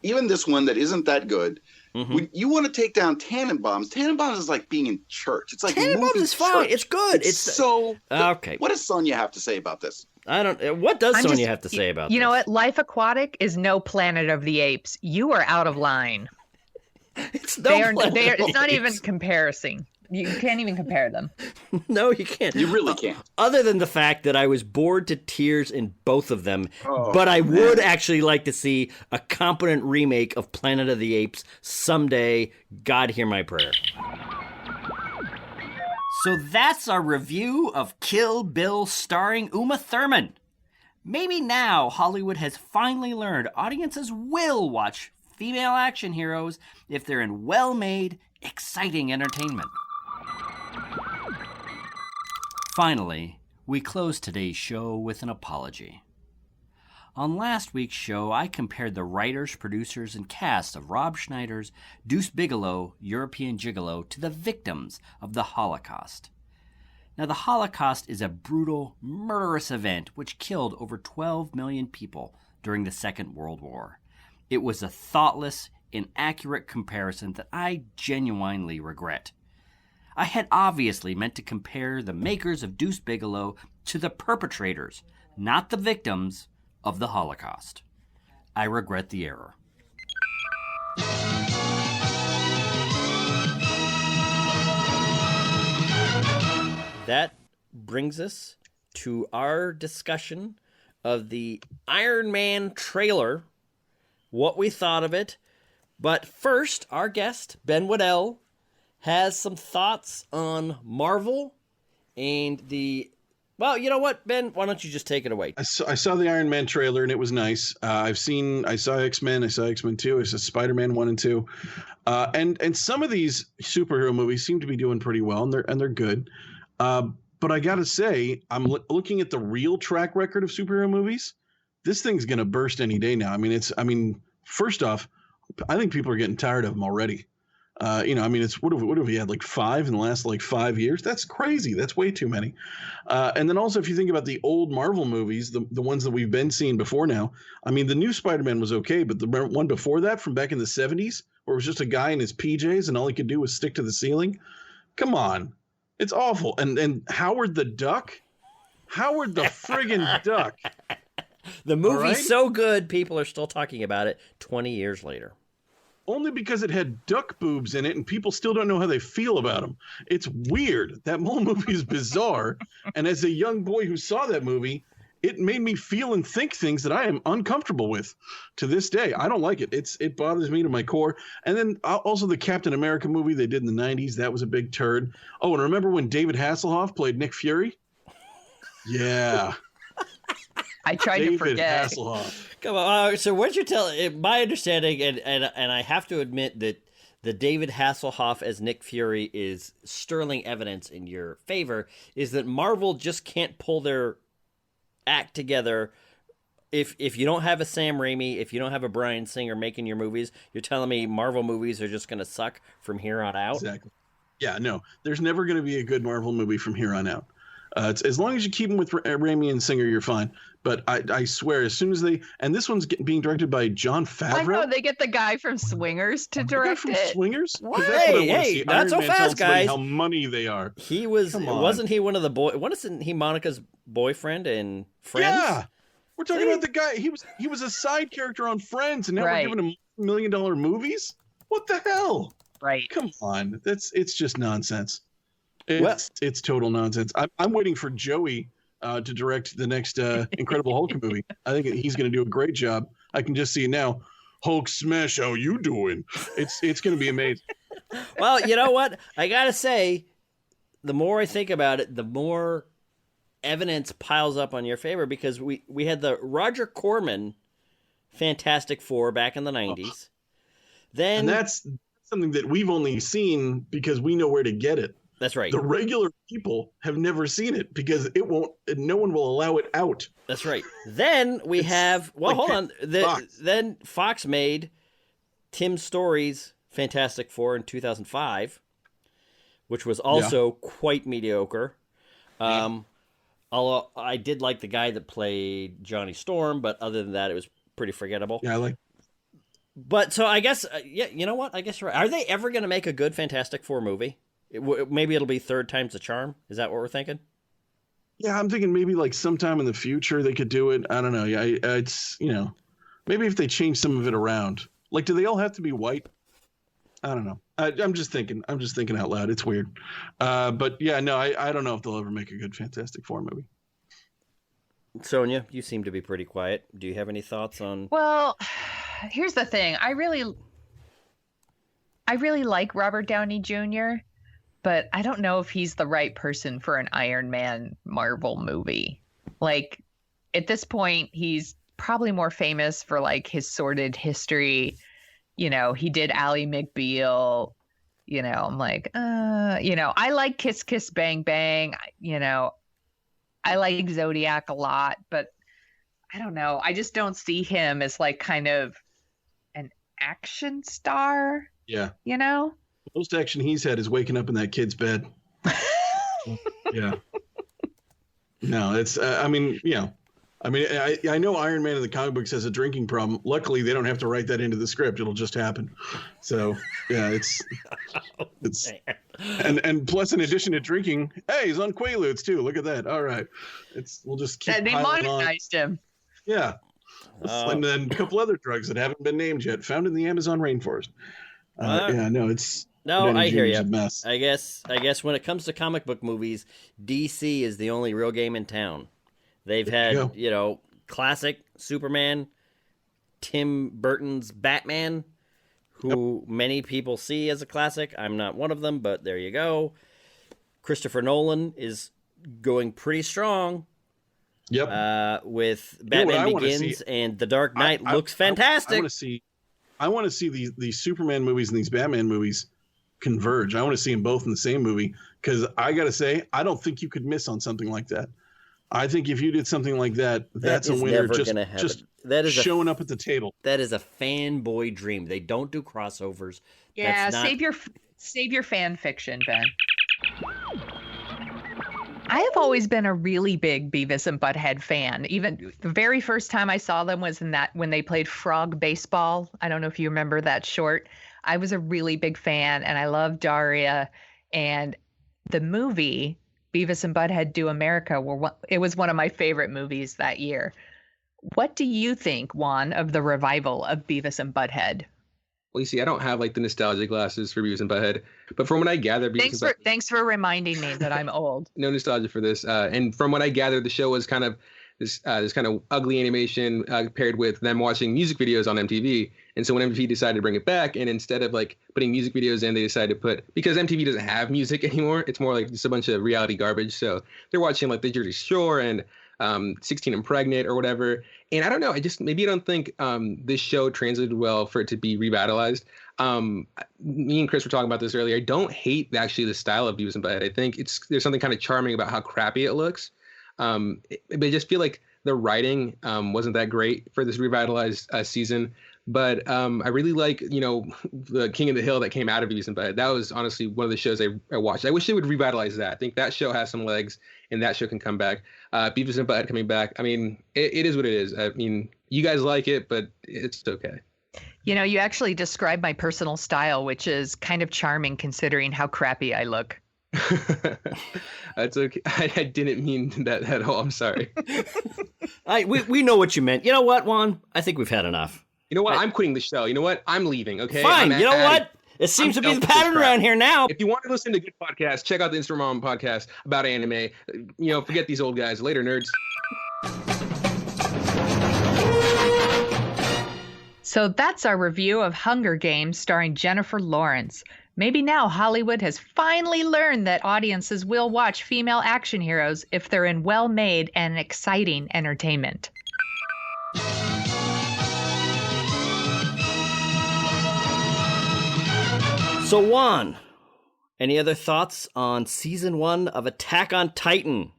even this one that isn't that good. Mm-hmm. You want to take down Tannenbaums. Tannenbaums is like being in church. It's like Tannenbaums is fine. It's good. It's so okay. What does Sonia have to say about this? I don't. What does Sonia have to say about this? You know what? Life Aquatic is no Planet of the Apes. You are out of line. It's it's not even comparison. You can't even compare them. No, you can't. You really can't. Other than the fact that I was bored to tears in both of them, but I would actually like to see a competent remake of Planet of the Apes someday. God hear my prayer. So that's our review of Kill Bill starring Uma Thurman. Maybe now Hollywood has finally learned audiences will watch female action heroes if they're in well-made, exciting entertainment. Finally, we close today's show with an apology. On last week's show, I compared the writers, producers, and cast of Rob Schneider's Deuce Bigalow, European Gigolo to the victims of the Holocaust. Now, the Holocaust is a brutal, murderous event which killed over 12 million people during the Second World War. It was a thoughtless, inaccurate comparison that I genuinely regret. I had obviously meant to compare the makers of Deuce Bigalow to the perpetrators, not the victims, of the Holocaust. I regret the error. That brings us to our discussion of the Iron Man trailer, what we thought of it. But first, our guest, Ben Waddell, has some thoughts on Marvel and the... Well, you know what, Ben? Why don't you just take it away? I saw the Iron Man trailer, and it was nice. I saw X-Men. I saw X-Men 2. I saw Spider-Man 1 and 2. And some of these superhero movies seem to be doing pretty well, and they're good. But I got to say, I'm looking at the real track record of superhero movies. This thing's going to burst any day now. First off, I think people are getting tired of them already. It's what have we had, like 5 in the last 5 years? That's crazy. That's way too many. And then also, if you think about the old Marvel movies, the ones that we've been seeing before now, the new Spider-Man was okay, but the one before that, from back in the 70s, where it was just a guy in his PJs and all he could do was stick to the ceiling. Come on, it's awful. And Howard the Duck, Howard the friggin' Duck. The movie's so good, people are still talking about it 20 years later. Only because it had duck boobs in it, and people still don't know how they feel about them. It's weird. That whole movie is bizarre. And as a young boy who saw that movie, it made me feel and think things that I am uncomfortable with to this day. I don't like it. It bothers me to my core. And then also the Captain America movie they did in the 90s, that was a big turd. Oh, and remember when David Hasselhoff played Nick Fury? Yeah. I tried to forget. David Hasselhoff. Come on. So what you're telling, my understanding, and I have to admit that the David Hasselhoff as Nick Fury is sterling evidence in your favor, is that Marvel just can't pull their act together. If you don't have a Sam Raimi, if you don't have a Bryan Singer making your movies, you're telling me Marvel movies are just going to suck from here on out? Exactly. Yeah, no. There's never going to be a good Marvel movie from here on out. It's, as long as you keep them with Raimi and Singer, you're fine. But I swear, as soon as and this one's being directed by John Favreau. I know, they get the guy from Swingers to direct from it. Swingers? What? Hey, not so fast, guys. How money they are. He wasn't he one of the wasn't he Monica's boyfriend in Friends? Yeah, we're talking about the guy. He was a side character on Friends, and now we're giving him $1 million movies. What the hell? Right. Come on, it's just nonsense. It's total nonsense. I'm waiting for Joey to direct the next Incredible Hulk movie. I think he's going to do a great job. I can just see it now. Hulk smash, how you doing? It's going to be amazing. Well, you know what? I got to say, the more I think about it, the more evidence piles up on your favor, because we had the Roger Corman Fantastic Four back in the 90s. And that's something that we've only seen because we know where to get it. That's right. The regular people have never seen it because no one will allow it out. That's right. Then we hold on. Then Fox made Tim Story's Fantastic Four in 2005, which was also quite mediocre. Although I did like the guy that played Johnny Storm, but other than that, it was pretty forgettable. Yeah, I like. But so I guess, you know what? I guess you're right. Are they ever going to make a good Fantastic Four movie? Maybe it'll be third time's the charm. Is that what we're thinking? Yeah, I'm thinking maybe like sometime in the future they could do it. I don't know. Yeah, it's maybe if they change some of it around. Like, do they all have to be white? I don't know. I'm just thinking out loud. It's weird. But yeah, no, I don't know if they'll ever make a good Fantastic Four movie. Sonia, you seem to be pretty quiet. Do you have any thoughts on? Well, here's the thing. I really like Robert Downey Jr., but I don't know if he's the right person for an Iron Man Marvel movie. Like, at this point, he's probably more famous for like his sordid history. He did Ally McBeal. I'm like, I like Kiss Kiss Bang Bang. I like Zodiac a lot, but I don't know. I just don't see him as like kind of an action star. Yeah. Most action he's had is waking up in that kid's bed. Yeah. No, it's, I know Iron Man in the comic books has a drinking problem. Luckily, they don't have to write that into the script. It'll just happen. So, yeah, it's and plus, in addition to drinking, hey, he's on Quaaludes too. Look at that. All right. We'll just keep they monetized him. Yeah. And then a couple other drugs that haven't been named yet, found in the Amazon rainforest. Yeah, no, it's No, Downey I hear Jr. is you. a mess. I guess when it comes to comic book movies, DC is the only real game in town. They've had, classic Superman, Tim Burton's Batman, who many people see as a classic. I'm not one of them, but there you go. Christopher Nolan is going pretty strong. Yep. With Batman Begins and The Dark Knight looks fantastic. I want to see these Superman movies and these Batman movies converge. I want to see them both in the same movie, because I got to say, I don't think you could miss on something like that. I think if you did something like that, that's a winner. Just showing up at the table. That is a fanboy dream. They don't do crossovers. Yeah, save your fan fiction, Ben. I have always been a really big Beavis and Butthead fan. Even the very first time I saw them was when they played Frog Baseball. I don't know if you remember that short. I was a really big fan, and I loved Daria. And the movie Beavis and Butthead Do America it was one of my favorite movies that year. What do you think, Juan, of the revival of Beavis and Butthead? Well, you see, I don't have like the nostalgia glasses for Beavis and Butthead, but from what I gather, thanks for reminding me that I'm old. No nostalgia for this. And from what I gathered, the show was kind of this kind of ugly animation paired with them watching music videos on MTV. And so when MTV decided to bring it back, and instead of like putting music videos in, they decided to because MTV doesn't have music anymore, it's more like just a bunch of reality garbage. So they're watching like the Jersey Shore and 16 and Pregnant or whatever. And I don't know, I don't think this show translated well for it to be revitalized. Me and Chris were talking about this earlier. I don't hate actually the style of Beavis and Butthead. I think there's something kind of charming about how crappy it looks. But I just feel like the writing wasn't that great for this revitalized season. But I really like, the King of the Hill that came out of Beavis and Butthead. That was honestly one of the shows I watched. I wish they would revitalize that. I think that show has some legs, and that show can come back. Beavis and Butthead coming back. I mean, it is what it is. I mean, you guys like it, but it's okay. You actually described my personal style, which is kind of charming considering how crappy I look. That's okay. I didn't mean that at all. I'm sorry. We know what you meant. You know what, Juan? I think we've had enough. You know what? I'm quitting the show. You know what? I'm leaving, okay? Fine. You know what? It seems to be the pattern around here now. If you want to listen to good podcasts, check out the Instagram podcast about anime. Forget these old guys. Later, nerds. So that's our review of Hunger Games starring Jennifer Lawrence. Maybe now Hollywood has finally learned that audiences will watch female action heroes if they're in well-made and exciting entertainment. So Juan, any other thoughts on season 1 of Attack on Titan?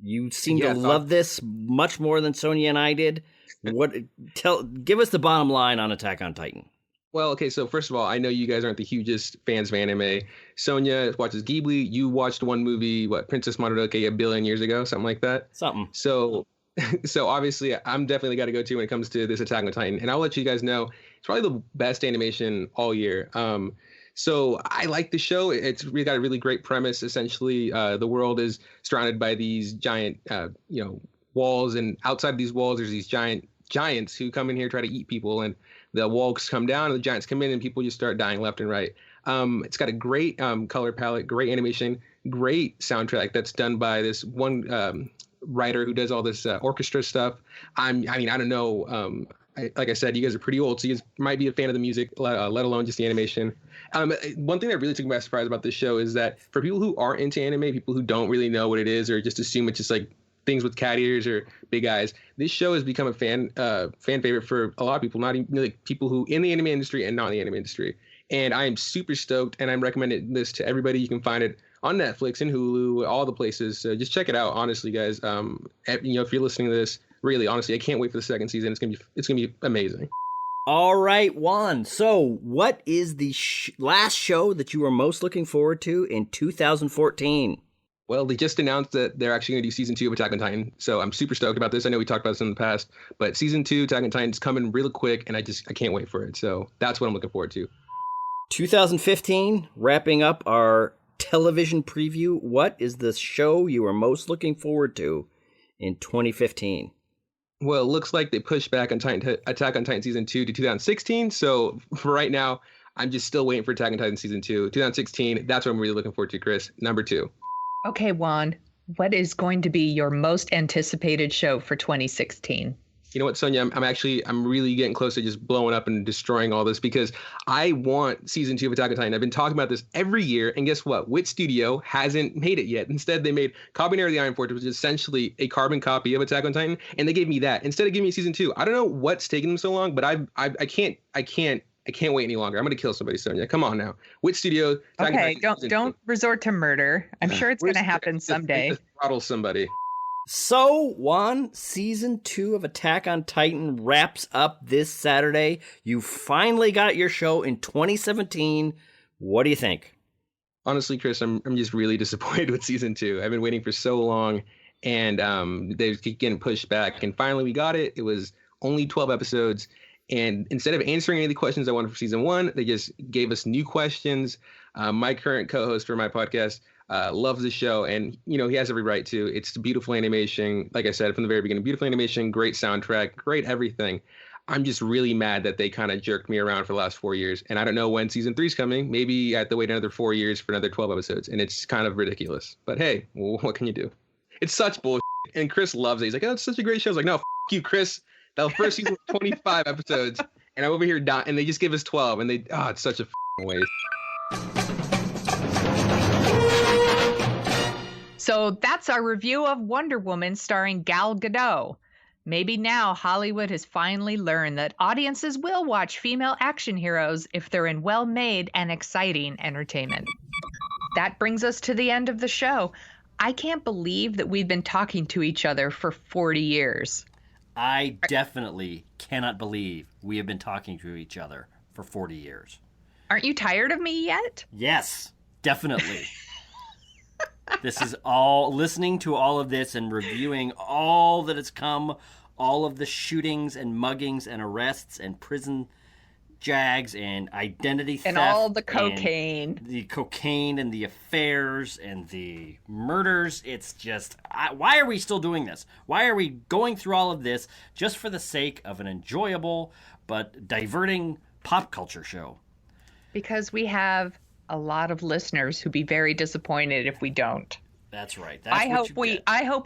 You seem to love this much more than Sonia and I did. Give us the bottom line on Attack on Titan. Well, okay, so first of all, I know you guys aren't the hugest fans of anime. Sonia watches Ghibli. You watched one movie, Princess Mononoke, 1 billion years ago, something like that? Something. So obviously, I'm definitely got to go to when it comes to this Attack on Titan. And I'll let you guys know, it's probably the best animation all year. So I like the show. It's really got a really great premise. Essentially, the world is surrounded by these giant, walls, and outside these walls, there's these giants who come in here, try to eat people, and the walls come down, and the giants come in, and people just start dying left and right. It's got a great color palette, great animation, great soundtrack that's done by this one writer who does all this orchestra stuff. I don't know. Like I said, you guys are pretty old, so you guys might be a fan of the music, let alone just the animation. One thing that really took me by surprise about this show is that for people who aren't into anime, people who don't really know what it is or just assume it's just like things with cat ears or big eyes, this show has become a fan favorite for a lot of people, not even like people who in the anime industry and not in the anime industry. And I am super stoked, and I'm recommending this to everybody. You can find it on Netflix and Hulu, all the places. So just check it out, honestly, guys. If you're listening to this, really, honestly, I can't wait for the second season. It's gonna be amazing. All right, Juan. So, what is the last show that you were most looking forward to in 2014? Well, they just announced that they're actually going to do season 2 of Attack on Titan, so I'm super stoked about this. I know we talked about this in the past, but season 2 Attack on Titan is coming real quick, and I can't wait for it. So that's what I'm looking forward to. 2015, wrapping up our television preview. What is the show you are most looking forward to in 2015? Well, it looks like they pushed back on Attack on Titan season 2 to 2016. So for right now, I'm just still waiting for Attack on Titan season 2. 2016, that's what I'm really looking forward to, Chris. Number 2. Okay, Juan, what is going to be your most anticipated show for 2016? You know what, Sonia, I'm really getting close to just blowing up and destroying all this because I want season 2 of Attack on Titan. I've been talking about this every year, and guess what? Wit Studio hasn't made it yet. Instead, they made Kabaneri the Iron Fortress, which is essentially a carbon copy of Attack on Titan, and they gave me that instead of giving me season 2. I don't know what's taking them so long, but I can't wait any longer. I'm gonna kill somebody, Sonia. Come on now, Wit Studio. Okay, don't resort to murder. I'm sure it's gonna happen someday. Just throttle somebody. So, Juan, season 2 of Attack on Titan wraps up this Saturday. You finally got your show in 2017. What do you think? Honestly, Chris, I'm just really disappointed with season 2. I've been waiting for so long, and they keep getting pushed back. And finally, we got it. It was only 12 episodes. And instead of answering any of the questions I wanted for season 1, they just gave us new questions. My current co-host for my podcast loves the show, and he has every right to. It's beautiful animation, like I said from the very beginning. Beautiful animation, great soundtrack, great everything. I'm just really mad that they kind of jerked me around for the last 4 years, and I don't know when season 3 is coming. Maybe I have to wait another 4 years for another 12 episodes, and it's kind of ridiculous. But hey, what can you do? It's such bullshit, and Chris loves it. He's like, "Oh, it's such a great show." I was like, "No, you, Chris. That first season was 25 episodes, and I'm over here dying, and they just give us 12, and it's such a waste." So that's our review of Wonder Woman starring Gal Gadot. Maybe now Hollywood has finally learned that audiences will watch female action heroes if they're in well-made and exciting entertainment. That brings us to the end of the show. I can't believe that we've been talking to each other for 40 years. I definitely cannot believe we have been talking to each other for 40 years. Aren't you tired of me yet? Yes, definitely. This is all, listening to all of this and reviewing all that has come, all of the shootings and muggings and arrests and prison jags and identity theft. And all the cocaine. The cocaine and the affairs and the murders. It's just, why are we still doing this? Why are we going through all of this just for the sake of an enjoyable but diverting pop culture show? Because we have a lot of listeners who'd be very disappointed if we don't. That's right. I hope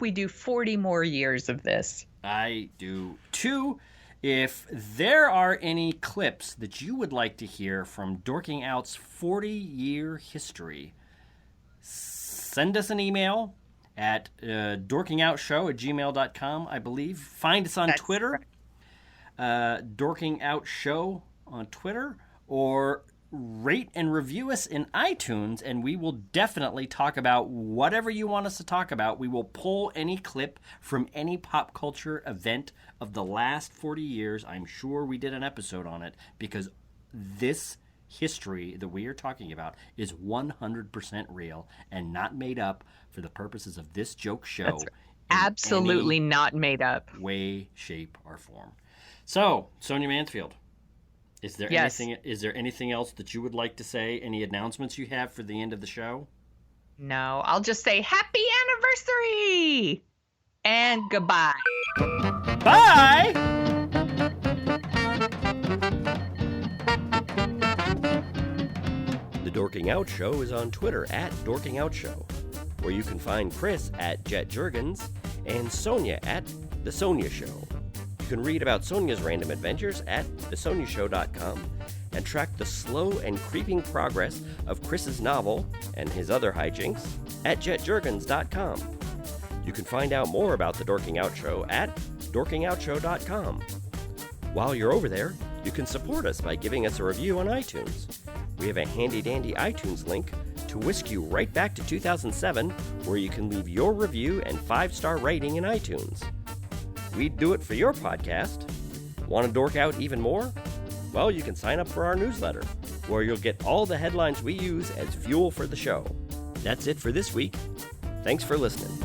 we do 40 more years of this. I do too. If there are any clips that you would like to hear from Dorking Out's 40-year history, send us an email at dorkingoutshow@gmail.com, I believe. Find us on Twitter, Dorking Out Show on Twitter, or rate and review us in iTunes, and we will definitely talk about whatever you want us to talk about. We will pull any clip from any pop culture event of the last 40 years. I'm sure we did an episode on it, because this history that we are talking about is 100% real and not made up for the purposes of this joke show. That's absolutely not made up. Way, shape, or form. So, Sonia Mansfield, Is there anything else that you would like to say? Any announcements you have for the end of the show? No, I'll just say happy anniversary and goodbye. Bye! The Dorking Out Show is on Twitter at Dorking Out Show, where you can find Chris at Jet Jurgens and Sonia at The Sonia Show. You can read about Sonia's random adventures at thesoniashow.com and track the slow and creeping progress of Chris's novel and his other hijinks at jetjurgens.com. You can find out more about the Dorking Out Show at dorkingoutshow.com. While you're over there, you can support us by giving us a review on iTunes. We have a handy-dandy iTunes link to whisk you right back to 2007, where you can leave your review and 5-star rating in iTunes. We'd do it for your podcast. Want to dork out even more? Well, you can sign up for our newsletter, where you'll get all the headlines we use as fuel for the show. That's it for this week. Thanks for listening.